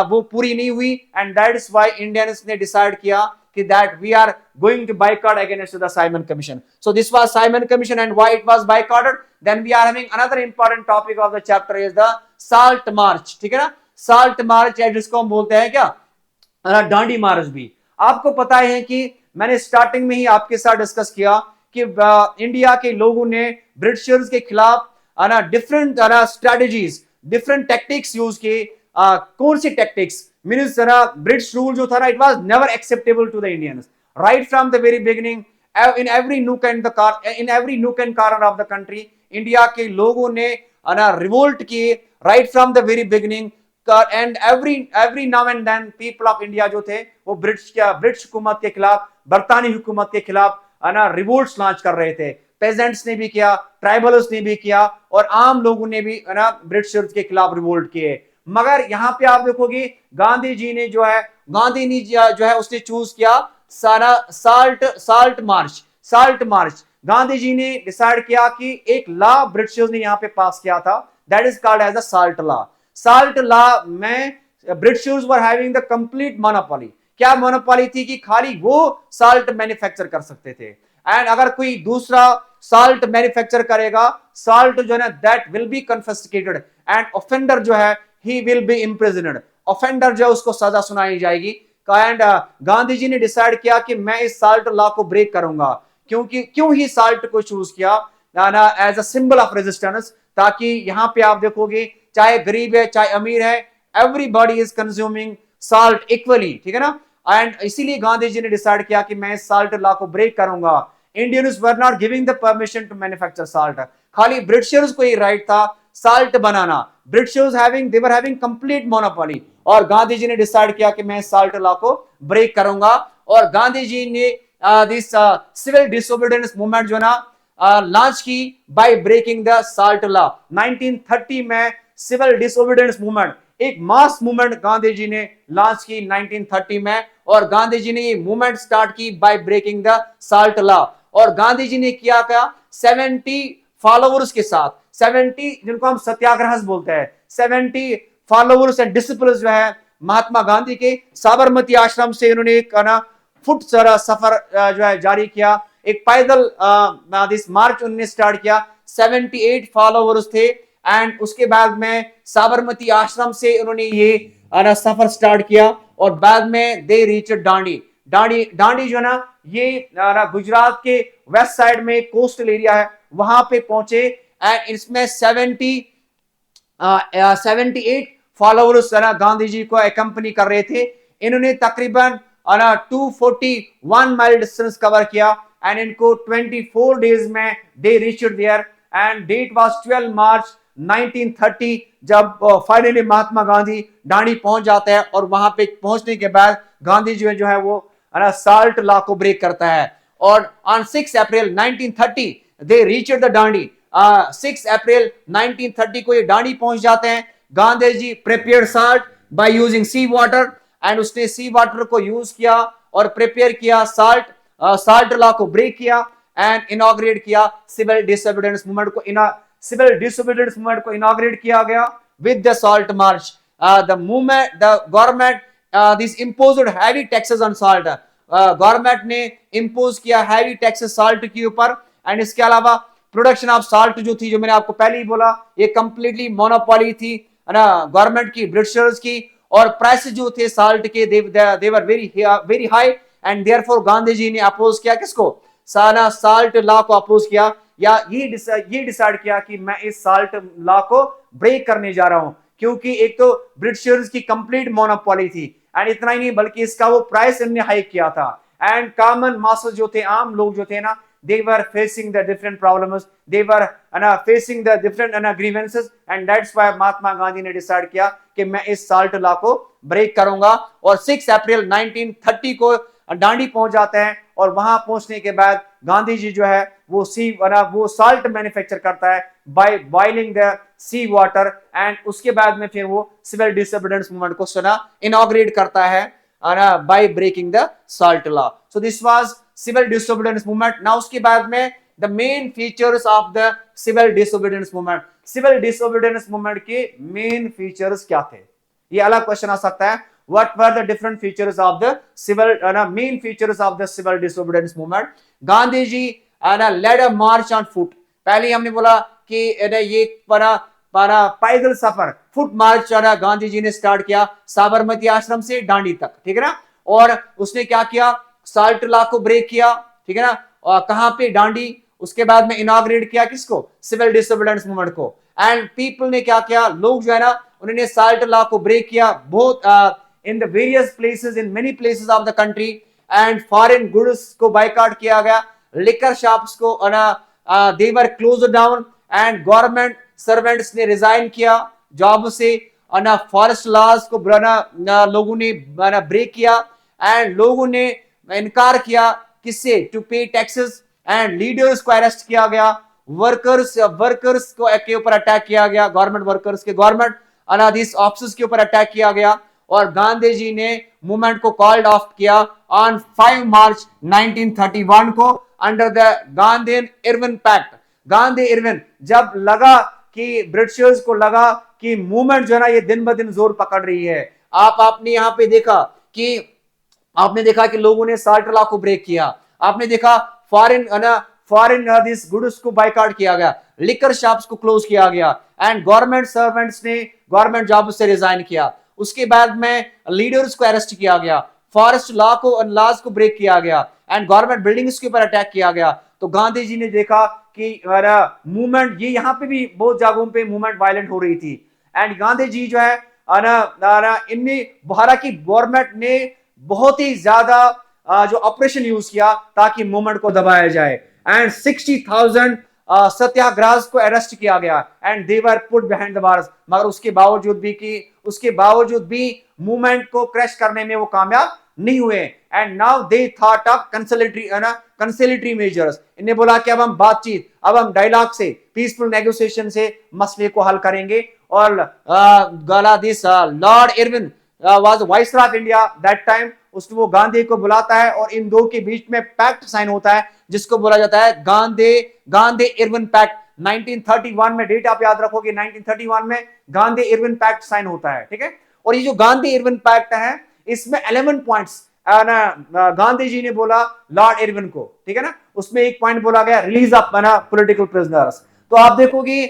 वो पूरी नहीं हुई, and that is why Indians ने डिसाइड किया कि that we are going to boycott against the Simon Commission. So this was Simon Commission, and why it was boycotted. Then we are having another important topic of the chapter is the Salt March, ठीक है ना। Salt March या जिसको हम बोलते हैं क्या डांडी मार्च भी। आपको पता है कि मैंने स्टार्टिंग में ही आपके साथ डिस्कस किया कि इंडिया के लोगों ने ब्रिटिशर्स के खिलाफ ना different strategies, different tactics use किए। कौन सी टेक्टिक्स मीन्स ब्रिटिश रूल जो था ना, it was never acceptable to the Indians right from the very beginning. In every nook and corner of the country India के लोगों ने ना रिवोल्ट किए right from the very beginning. And every now and then people of India जो थे वो British हुकूमत के खिलाफ, बरतानी हुकूमत के खिलाफ ना रिवोल्ट्स लॉन्च कर रहे थे। पेजेंट्स ने भी किया, ट्राइबल्स ने भी किया, और आम लोगों ने भी ना ब्रिटिशर्स के खिलाफ रिवोल्ट किए। मगर यहां पे आप देखोगे गांधी जी ने जो है उसने चूज किया सारा साल्ट मार्च। गांधी जी ने डिसाइड किया कि एक लॉ ब्रिटिशर्स ने यहां पे पास किया था, that is called as a salt law में Britishers were having the complete monopoly. क्या मोनोपोली थी कि खाली वो साल्ट मैन्युफैक्चर कर सकते थे, एंड अगर कोई दूसरा साल्ट मैन्युफैक्चर करेगा, साल्ट जो है that will be confiscated and offender जो है ही विल बी इम्प्रिजनड। ऑफेंडर जो है उसको सजा सुनाई जाएगी। एंड गांधी जी ने डिसाइड किया कि मैं इस साल्ट लॉ को ब्रेक करूंगा। क्यों ही साल्ट को चूज किया as a symbol of resistance, ताकि यहां पे आप देखोगे चाहे गरीब है चाहे अमीर है, everybody is consuming salt equally, ठीक है ना। एंड इसीलिए गांधी जी ने डिसाइड किया कि मैं इस साल्ट लॉ को ब्रेक करूंगा। Indians were not giving the permission to manufacture salt, खाली ब्रिटिशर्स को ही राइट था साल्ट बनाना। Britishers they were having complete monopoly, और गांधी जी ने डिसाइड किया कि मैं साल्ट लॉ को ब्रेक करूंगा। और गांधी जी ने दिस सिविल डिसोबीडियंस मूवमेंट जो ना लॉन्च की by breaking the salt law. 1930 में सिविल डिसोबीडियंस मूवमेंट, एक मास मूवमेंट गांधी जी ने लॉन्च की 1930 में, और गांधी जी ने ये मूवमेंट स्टार्ट की by breaking the salt law. और गांधी जी ने किया क्या, 70 फॉलोअर्स के साथ, 70 जिनको हम सत्याग्रह बोलते हैं, 70 फॉलोअर्स एंड डिसिपल्स जो है महात्मा गांधी के, साबरमती आश्रम से इन्होंने एक ना फुट सफर जो है जारी किया, एक पैदल दिस मार्च उन्होंने स्टार्ट किया। 78 फॉलोअर्स थे, एंड उसके बाद में साबरमती आश्रम से उन्होंने ये सफर स्टार्ट किया, और बाद में दे रीच दांडी जो ना ये गुजरात के वेस्ट साइड में कोस्टल एरिया है, वहां पे पहुंचे। एंड इसमें 78 फॉलोअर्स गांधी जी को एकम्पनी कर रहे थे। इन्होंने तकरीबन 241 माइल डिस्टेंस कवर किया, एंड इनको 24 डेज में they reached there, and date was 12 March 1930, जब फाइनली महात्मा गांधी दांडी पहुंच जाते हैं। और वहां पे पहुंचने के बाद गांधी जी जो है वो साल्ट लॉ को ब्रेक करता है, और on 6 April 1930 they reached the Dandi. 6 अप्रैल 1930 को ये दांडी पहुंच जाते हैं। Gandhi ji prepared salt by using sea water, and उसने सी वाटर को यूज किया और प्रिपेयर किया साल्ट लॉ को ब्रेक किया, एंड इनॉग्रेट किया सिविल डिसोबीडियंस मूवमेंट को। सिविल डिसोबीडियंस मूवमेंट को इनॉग्रेट किया गया with the salt march. The government this imposed heavy taxes on salt. Government ने इम्पोज किया हैवी टैक्सेस साल्ट के ऊपर, एंड इसके अलावा प्रोडक्शन ऑफ साल्ट जो थी, जो मैंने आपको पहले ही बोला, ये कंप्लीटली मोनोपोली थी ना गवर्नमेंट की, ब्रिटिशर्स की, और प्राइसेस जो थे साल्ट के they were very high, and therefore Gandhi ji ने अपोज किया किसको, साल्ट लॉ को अपोज किया, या ये डिसाइड किया कि मैं इस साल्ट लॉ को ब्रेक करने जा रहा हूं, क्योंकि एक तो ब्रिटिशर्स की कंप्लीट मोनोपोली थी, एंड इतना ही नहीं बल्कि इसका वो प्राइस इन्होंने हाइक किया था। एंड कॉमन मासेस जो थे, आम लोग जो थे ना, they were facing the different problems, they were facing the different grievances, and that's why महात्मा गांधी ने डिसाइड किया कि मैं इस साल्ट लॉ को ब्रेक करूंगा। और 6 अप्रैल 1930 को दांडी पहुंच जाते हैं, और वहां पहुंचने के बाद गांधी जी जो है वो साल्ट मैन्युफैक्चर करता है by boiling the sea water, and उसके बाद में फिर वो सिविल डिसोबीडियंस मूवमेंट को इनॉग्रेट करता है by breaking the salt law. So this was civil disobedience movement. Now उसके बाद में the main features of the civil disobedience movement. Civil disobedience movement के main features क्या थे? ये अलग क्वेश्चन आ सकता है. What were the different features of the main features of the civil disobedience movement? Gandhi ji led a march on foot. पहले हमने बोला कि ये पैदल सफर, फुट मार्च गांधी जी ने स्टार्ट किया साबरमती आश्रम से दांडी तक, ठीक है ना। और उसने क्या किया, साल्ट लॉ को ब्रेक किया, ठीक है ना। और कहां पे, दांडी। उसके बाद में इनॉग्रेट किया किसको, सिविल डिसोबीडियंस मूवमेंट को। एंड पीपल ने क्या किया, लोग जो है ना उन्होंने साल्ट लॉ को ब्रेक किया बहुत in the various places, in many places of the country. And foreign goods को बाइकआउट किया गया, लिकर शॉप्स को they were closed down, and government servants ने रिजाइन किया जॉब से, फॉरेस्ट लॉज को लोगों ने ब्रेक किया, एंड लोगों ने इनकार किया किससे, टू पे टैक्सेस, एंड लीडर्स को अरेस्ट किया गया, वर्कर्स को के ऊपर अटैक किया गया, गवर्नमेंट वर्कर्स के, गवर्नमेंट अनादिस ऑफिसर्स के ऊपर अटैक किया गया। और गांधी जी ने मूवमेंट को कॉल्ड ऑफ किया ऑन 5 मार्च 1931 को under the Gandhi Irwin pact. Gandhi Irwin, जब लगा कि ब्रिटिशर्स को लगा कि मूवमेंट जो है ना ये दिन ब दिन जोर पकड़ रही है, आपने यहां पे देखा कि आपने देखा कि लोगों ने साल्ट लॉ को ब्रेक किया, आपने देखा फॉरेन दिस गुड्स को बाइकआउट किया गया, लिकर शॉप्स को क्लोज किया गया, एंड गवर्नमेंट सर्वेंट्स ने गवर्नमेंट जॉब से रिजाइन किया। उसके बाद में लीडर्स को अरेस्ट किया गया, फॉरेस्ट लॉज को ब्रेक किया गया, एंड गवर्नमेंट बिल्डिंग्स के ऊपर अटैक किया गया। तो गांधी जी ने देखा कि मूवमेंट ये यहाँ पे भी बहुत जगहों पे मूवमेंट वायलेंट हो रही थी, एंड गांधी जी जो है इनने भारत की गवर्नमेंट ने बहुत ही ज्यादा जो ऑपरेशन यूज किया ताकि मूवमेंट को दबाया जाए, एंड 60,000 सत्याग्रह को अरेस्ट किया गया, and they were put behind the bars. मगर उसके बावजूद भी मूवमेंट को क्रैश करने में वो कामयाब नहीं हुए। And now they thought of conciliatory measures. इन्हें बोला कि अब हम बातचीत, अब हम डायलॉग से, पीसफुल नेगोशिएशन से मसले को हल करेंगे। और Lord Irwin was viceroy of India that time, उसको वो गांधी को बुलाता है और इन दो के बीच में पैक्ट साइन होता है जिसको बोला जाता है गांधी इरविन पैक्ट। 1931 में, डेट आप याद रखोगे, 1931 में गांधी इरविन पैक्ट साइन होता है, ठीक है। और ये जो गांधी इरविन पैक्ट है इसमें 11 पॉइंट्स गांधी जी ने बोला लॉर्ड इरविन को, ठीक है ना। उसमें एक पॉइंट बोला गया रिलीज ऑफ पॉलिटिकल प्रिजनर्स। तो आप देखोगे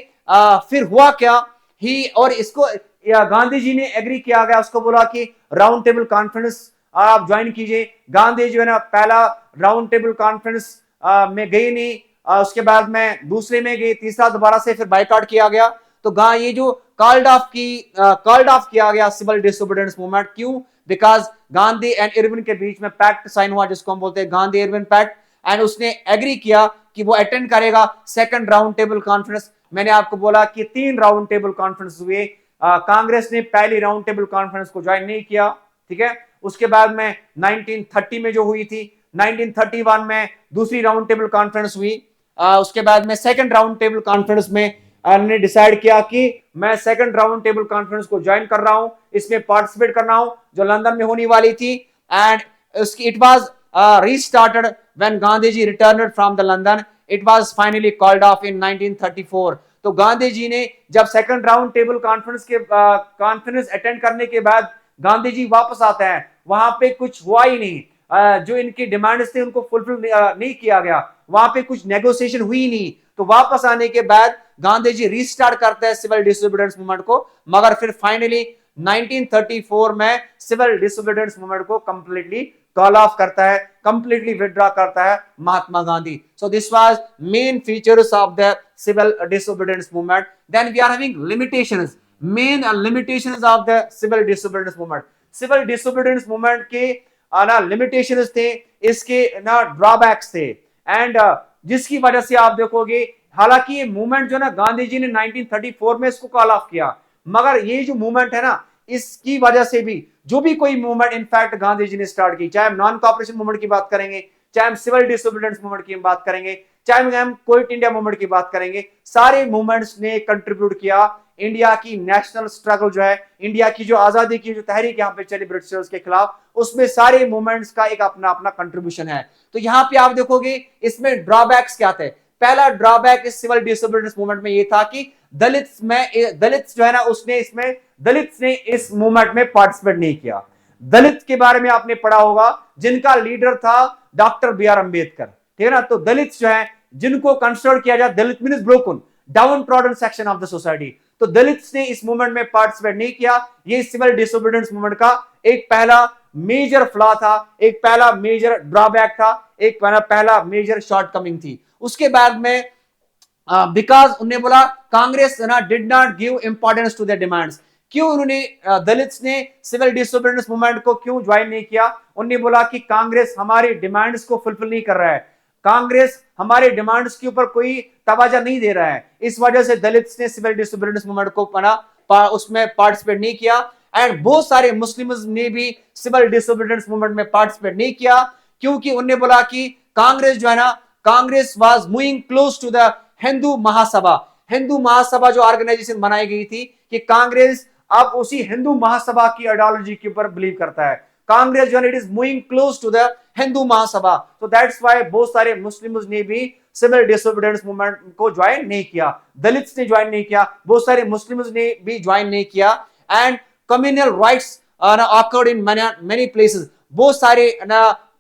फिर हुआ क्या ही, और इसको गांधी जी ने एग्री किया गया, उसको बोला कि राउंड टेबल कॉन्फ्रेंस आप ज्वाइन कीजिए। गांधी जो है ना पहला राउंड टेबल कॉन्फ्रेंस में गए नहीं, उसके बाद में दूसरे में गए, तीसरा दोबारा से फिर बाइकआउट किया गया। तो ये जो कॉल्ड ऑफ किया गया सिविल डिसोबीडियंस मूवमेंट, क्यों? बिकॉज गांधी एंड इरविन के बीच में पैक्ट साइन हुआ जिसको हम बोलते हैं गांधी इरविन पैक्ट, एंड उसने एग्री किया कि वो अटेंड करेगा सेकंड राउंड टेबल कॉन्फ्रेंस। मैंने आपको बोला कि 3 राउंड टेबल कॉन्फ्रेंस हुए, कांग्रेस ने पहली राउंड टेबल कॉन्फ्रेंस को ज्वाइन नहीं किया, ठीक है। उसके बाद में 1930 में जो हुई थी, 1931 में दूसरी राउंड टेबल कॉन्फ्रेंस हुई। उसके बाद में सेकंड राउंड टेबल कॉन्फ्रेंस में ने डिसाइड किया कि मैं सेकंड राउंड टेबल कॉन्फ्रेंस को ज्वाइन कर रहा हूं, इसमें पार्टिसिपेट कर रहा हूं जो लंदन में होने वाली थी। And it was restarted when Gandhi ji returned from the London. It was finally called off in 1934। तो गांधी जी ने जब second round table conference attend करने के बाद गांधी जी वापस आते हैं, वहां पे कुछ हुआ ही नहीं, जो इनकी डिमांड्स थे उनको फुलफिल नहीं किया गया, वहां पे कुछ नेगोशिएशन हुई नहीं। तो वापस आने के बाद गांधी जी रीस्टार्ट करते हैं सिविल डिसोबीडियंस मूवमेंट को, मगर फिर फाइनली 1934 में सिविल डिसोबीडियंस मूवमेंट को कंप्लीटली कॉल ऑफ करता है, कंप्लीटली विथड्रॉ करता है Mahatma Gandhi. So this was main features of the civil disobedience movement. Then we are having limitations, main limitations of the civil disobedience movement. Civil disobedience movement के limitations थे, इसके drawbacks थे, and जिसकी वजह से आप देखोगे, हालांकि ये मूवमेंट जो ना गांधी जी ने 1934 में इसको कॉल ऑफ किया, मगर ये जो मूवमेंट है ना इसकी वजह से भी जो भी कोई मूवमेंट इनफैक्ट गांधी जी ने स्टार्ट की, चाहे हम नॉन कॉपरेशन मूवमेंट की बात करेंगे, चाहे हम सिविल डिसोबीडियंस मूवमेंट की बात करेंगे, चाहे हम क्विट इंडिया मूवमेंट की बात करेंगे, सारे मूवमेंट्स ने कंट्रीब्यूट किया इंडिया की नेशनल स्ट्रगल जो है, इंडिया की जो आजादी की जो तहरीक यहाँ पे चली ब्रिटिशर्स के खिलाफ, उसमें सारे मूवमेंट्स का एक अपना अपना कंट्रीब्यूशन है। तो यहाँ पे आप देखोगे इसमें ड्रॉबैक्स क्या थे। पहला ड्रॉबैक इस सिविल डिसोबीडियंस मूवमेंट में ये था कि दलित जो है ना दलित ने इस मूवमेंट में पार्टिसिपेट नहीं किया। दलित के बारे में आपने पढ़ा होगा, जिनका लीडर था डॉक्टर बी.आर. अम्बेडकर, ठीक है ना। तो दलित जो है जिनको कंसिडर किया जाए, Dalit means broken down trodden section of the society, तो दलित ने इस मूवमेंट में पार्टिसिपेट नहीं किया। ये सिविल डिसोबीडियंस मूवमेंट का एक पहला मेजर फ्लॉ था, एक पहला मेजर ड्रॉबैक था, एक पहला मेजर शॉर्टकमिंग थी। उसके बाद में बिकॉज उन्होंने बोला कांग्रेस ना did not give importance to their demands. क्यों उन्होंने दलित्स ने सिविल डिसोबीडियंस मूवमेंट को क्यों ज्वाइन नहीं किया? उन्होंने बोला कि कांग्रेस हमारी डिमांड्स को फुलफिल नहीं कर रहा है, कांग्रेस हमारे डिमांड्स के ऊपर कोई तवज्जो नहीं दे रहा है। इस वजह से दलित्स ने सिविल डिसोबीडियंस मूवमेंट को उसमें पार्टिसिपेट नहीं किया। एंड बहुत सारे मुस्लिम्स ने भी सिविल डिसोबीडियंस मूवमेंट में पार्टिसिपेट नहीं किया, क्योंकि उन्होंने बोला कि कांग्रेस जो है ना, Congress was moving close to the Hindu Mahasabha. Hindu Mahasabha जो ऑर्गेनाइजेशन बनाई गई थी कि कांग्रेस अब उसी हिंदू महासभा की आइडियोलॉजी के ऊपर बिलीव करता है। कांग्रेस जो है it is moving close to the Hindu Mahasabha. तो दैट्स व्हाई बहुत सारे मुस्लिम्स ने भी सिविल डिसोबीडियंस मूवमेंट को ज्वाइन नहीं किया, दलित्स ने ज्वाइन नहीं किया, बहुत सारे मुस्लिम्स ने भी ज्वाइन नहीं किया। And communal riots occurred in many places. बहुत सारे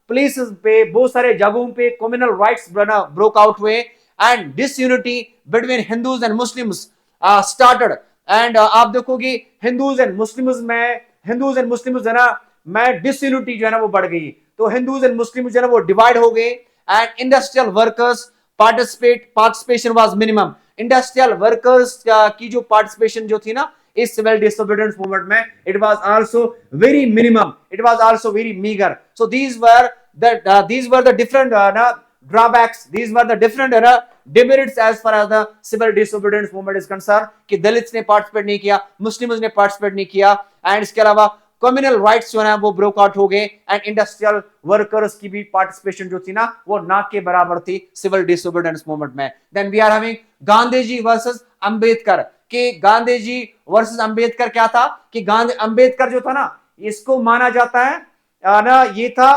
प्लेसेस पे, बहुत सारे जगहों पे कम्युनल राइट्स ब्रोक आउट हुए and disunity between Hindus and Muslims started. And आप देखोगे हिंदूज एंड मुस्लिम्स है ना में डिसयूनिटी जो है ना वो बढ़ गई। तो हिंदूज एंड मुस्लिम्स जो है ना वो डिवाइड हो गए। And industrial workers participation was minimum. Industrial workers की जो पार्टिसिपेशन जो थी ना इस सिविल डिसोबीडियंस मूवमेंट में, it was also very minimum, it was also very meagre. So these were the different drawbacks, these were the different demerits as far as the civil disobedience movement is concerned कि Dalits ने participate नहीं किया, Muslims ने participate नहीं किया। And इसके अलावा communal riots जो है वो ब्रोक आउट हो गए एंड इंडस्ट्रियल वर्कर्स की भी पार्टिसिपेशन जो थी ना वो ना के बराबर थी सिविल डिसोबीडियंस मूवमेंट में। Then we are having Gandhi ji versus Ambedkar. कि गांधी जी वर्सेस अंबेडकर क्या था कि अंबेडकर जो था ना इसको माना जाता है ना ये था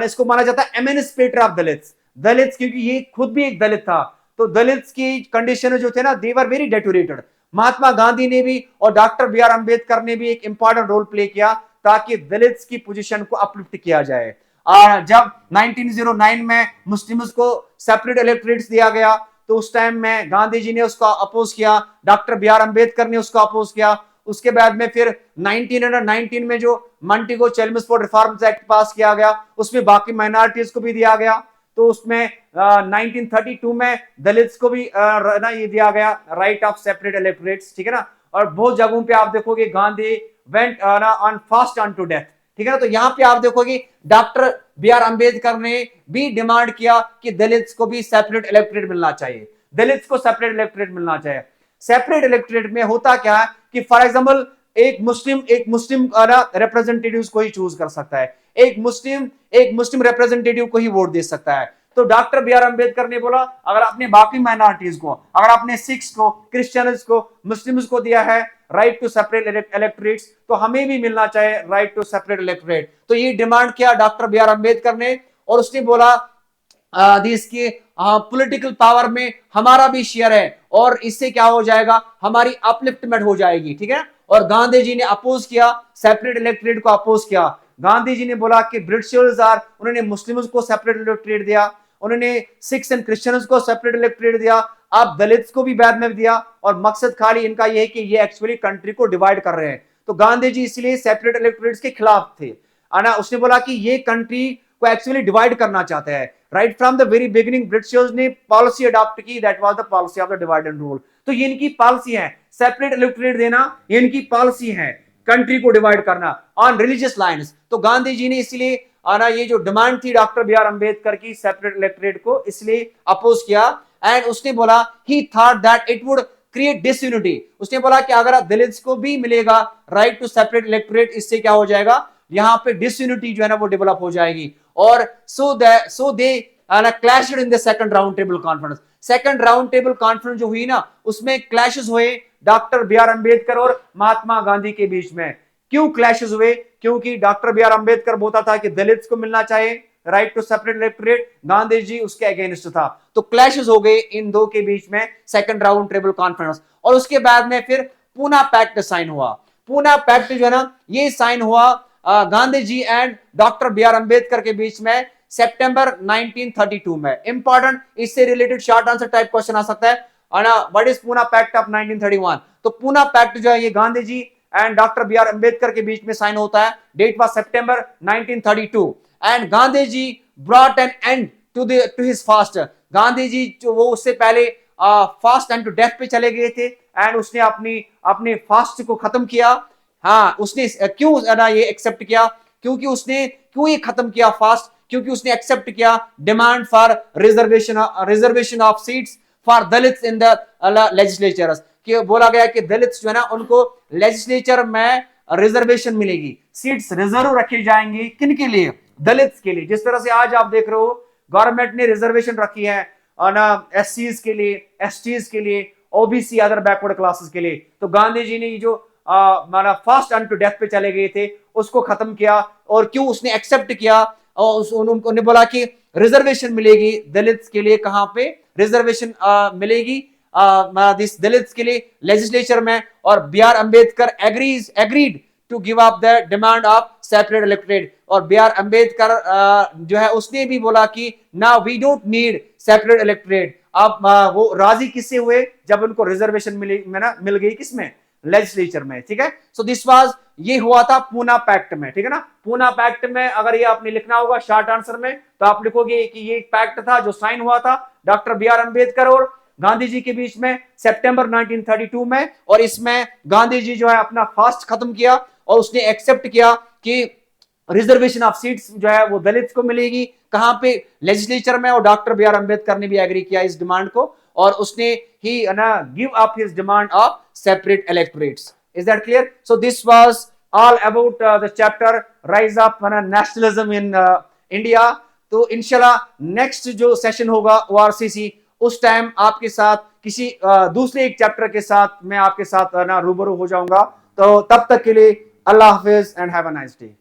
इसको माना जाता है एमेनिस्पेटर ऑफ दलित्स। दलित्स क्योंकि ये खुद भी एक दलित था, तो दलित्स की कंडीशन जो थे ना दे वर वेरी डेटोरेटेड। महात्मा गांधी ने भी और डॉक्टर बी आर अंबेडकर ने भी एक इंपॉर्टेंट रोल प्ले किया ताकि दलित्स की पोजीशन को अपलिफ्ट किया जाए। जब 1909 में मुस्लिम्स को सेपरेट इलेक्टोरेट्स दिया गया तो उस टाइम में गांधी जी ने उसको अपोज किया, डॉक्टर बी आर अंबेडकर ने उसको अपोज किया। उसके बाद में फिर 1919 में जो मंटेगो चेलमस्फोर्ड रिफॉर्म्स एक्ट पास किया गया उसमें बाकी माइनॉरिटीज को भी दिया गया। तो उसमें 1932 में दलित्स को भी ना ये दिया गया राइट ऑफ सेपरेट इलेक्टोरेट्स, ठीक है ना। और बहुत जगहों पे आप देखोगे Gandhi went on fast on to death, ठीक है ना। तो यहाँ पे आप देखोगे डॉक्टर बी आर अंबेडकर ने भी डिमांड किया कि दलित्स को भी सेपरेट इलेक्टोरेट मिलना चाहिए, दलित्स को सेपरेट इलेक्टोरेट मिलना चाहिए। सेपरेट इलेक्टोरेट में होता क्या है कि फॉर एग्जांपल एक मुस्लिम रिप्रेजेंटेटिव को ही चूज कर सकता है, एक मुस्लिम रिप्रेजेंटेटिव को ही वोट दे सकता है। तो डॉक्टर बी आर अंबेडकर ने बोला अगर आपने बाकी माइनॉरिटीज को, अगर आपने सिख्स को, क्रिश्चियंस को, मुस्लिम्स को दिया है राइट टू सेपरेट इलेक्टोरेट्स, तो हमें भी मिलना चाहिए राइट टू सेपरेट इलेक्टोरेट। तो ये डिमांड किया डॉक्टर बी आर अंबेडकर ने और उसने बोला इसके पॉलिटिकल पावर में हमारा भी शेयर है और इससे क्या हो जाएगा हमारी अपलिफ्टमेंट हो जाएगी, ठीक है। और गांधी जी ने अपोज किया, सेपरेट इलेक्टोरेट को अपोज किया। गांधी जी ने बोला कि ब्रिटिशर्स उन्होंने मुस्लिम्स को सेपरेट इलेक्टोरेट दिया, उन्होंने सिख्स एंड क्रिश्चियंस को सेपरेट इलेक्टोरेट दिया, अब दलित्स को भी बाद में दिया और मकसद खाली इनका यह है कि ये एक्चुअली कंट्री को डिवाइड कर रहे हैं। तो गांधी जी इसलिए सेपरेट इलेक्टोरेट्स के खिलाफ थे। उसने बोला कि ये कंट्री को एक्चुअली डिवाइड करना चाहते हैं। Right from the very beginning Britishers ने पॉलिसी अडॉप्ट की, that was the policy of the divide and rule. तो ये इनकी पॉलिसी है, सेपरेट इलेक्टोरेट देना ये इनकी पॉलिसी है, कंट्री को डिवाइड करना ऑन रिलीजियस लाइंस। तो गांधी जी ने इसलिए ये जो डिमांड थी डॉक्टर बी आर अंबेडकर की सेपरेट इलेक्टोरेट को इसलिए अपोज किया। एंड उसने बोला ही thought that it would create disunity. उसने बोला कि अगर दलित्स को भी मिलेगा राइट टू सेपरेट इलेक्टोरेट, इससे क्या हो जाएगा यहाँ पे डिसयूनिटी जो है ना वो डेवलप हो जाएगी। और so they clashed in the second round table conference. Second round table conference जो हुई ना उसमें क्लैशेस हुए डॉक्टर बी आर अंबेडकर और महात्मा गांधी के बीच में। क्यों क्लैशेस हुए? क्योंकि डॉक्टर बी आर अंबेडकर बोलता था कि दलित्स को मिलना चाहिए right to separate electorate, Gandhi ji उसके अगेंस्ट था। तो क्लैशेस हो गए इन दो के बीच में सेकंड राउंड टेबल कॉन्फ्रेंस। और उसके बाद में फिर पूना पैक्ट साइन हुआ। पूना पैक्ट जो है ना ये साइन हुआ Gandhi ji and doctor B R Ambedkar के बीच में सितंबर 1932 में। इंपॉर्टेंट इससे related short answer type question आ सकता है। What is Poona pact of 1931? तो पूना पैक्ट जो है ये Gandhi ji and doctor B R Ambedkar के बीच में साइन होता है. Date was September 1932 and Gandhi ji brought an end to his fast. गांधी जी जो वो उससे पहले फास्ट एंड टू डेथ पे चले गए थे एंड उसने अपने फास्ट को खत्म किया. हाँ, उसने क्यों ना ये एक्सेप्ट किया, क्योंकि उसने क्यों ये खत्म किया फास्ट, क्योंकि उसने एक्सेप्ट किया demand for reservation of seats for Dalits in the legislatures. कि बोला गया कि दलित्स जो है ना उनको लेजिस्लेचर में रिजर्वेशन मिलेगी, सीट्स रिजर्व रखी जाएंगी. किन के लिए? दलित्स के लिए. जिस तरह से आज आप देख रहे हो गवर्नमेंट ने रिजर्वेशन रखी है ना एससीज के लिए, एसटीज के लिए, ओबीसी अदर बैकवर्ड क्लासेस के लिए. तो गांधी जी ने जो माना फास्ट एंड टू डेथ पे चले गए थे उसको खत्म किया. और क्यों उसने एक्सेप्ट किया और उन्होंने बोला कि रिजर्वेशन मिलेगी दलित्स के लिए. कहां पे रिजर्वेशन मिलेगी? दिस दलित्स के लिए लेजिस्लेचर में. और B R Ambedkar agreed to give up the demand of separate electorate. और बी आर अम्बेडकर जो है उसने भी बोला कि now we don't need separate electorate. अब वो राजी किससे हुए? जब उनको रिजर्वेशन मिल गई किसमें? लेजिस्लेचर में. ठीक है. सो दिस वाज, ये हुआ था पूना पैक्ट में. ठीक है ना. पूना पैक्ट में अगर ये आपने लिखना होगा शॉर्ट आंसर में तो आप लिखोगे कि ये एक पैक्ट था जो साइन हुआ था डॉक्टर बी आर अम्बेडकर और गांधी जी के बीच में सितंबर 1932 में. और इसमें गांधी जी जो है अपना फास्ट खत्म किया और उसने एक्सेप्ट किया कि रिजर्वेशन ऑफ सीट्स जो है वो दलित को मिलेगी. कहां पे? लेजिस्लेचर में. और डॉक्टर बी आर अम्बेडकर ने भी एग्री किया इस डिमांड को और उसने ही ना give up his demand of separate electorates. Is that clear? So this was all about the chapter rise of nationalism in India. तो इंशाल्लाह नेक्स्ट जो सेशन होगा ओआरसीसी उस टाइम आपके साथ किसी दूसरे एक चैप्टर के साथ मैं आपके साथ ना रूबरू हो जाऊंगा. तो तब तक के लिए अल्लाह हाफिज and have a nice day.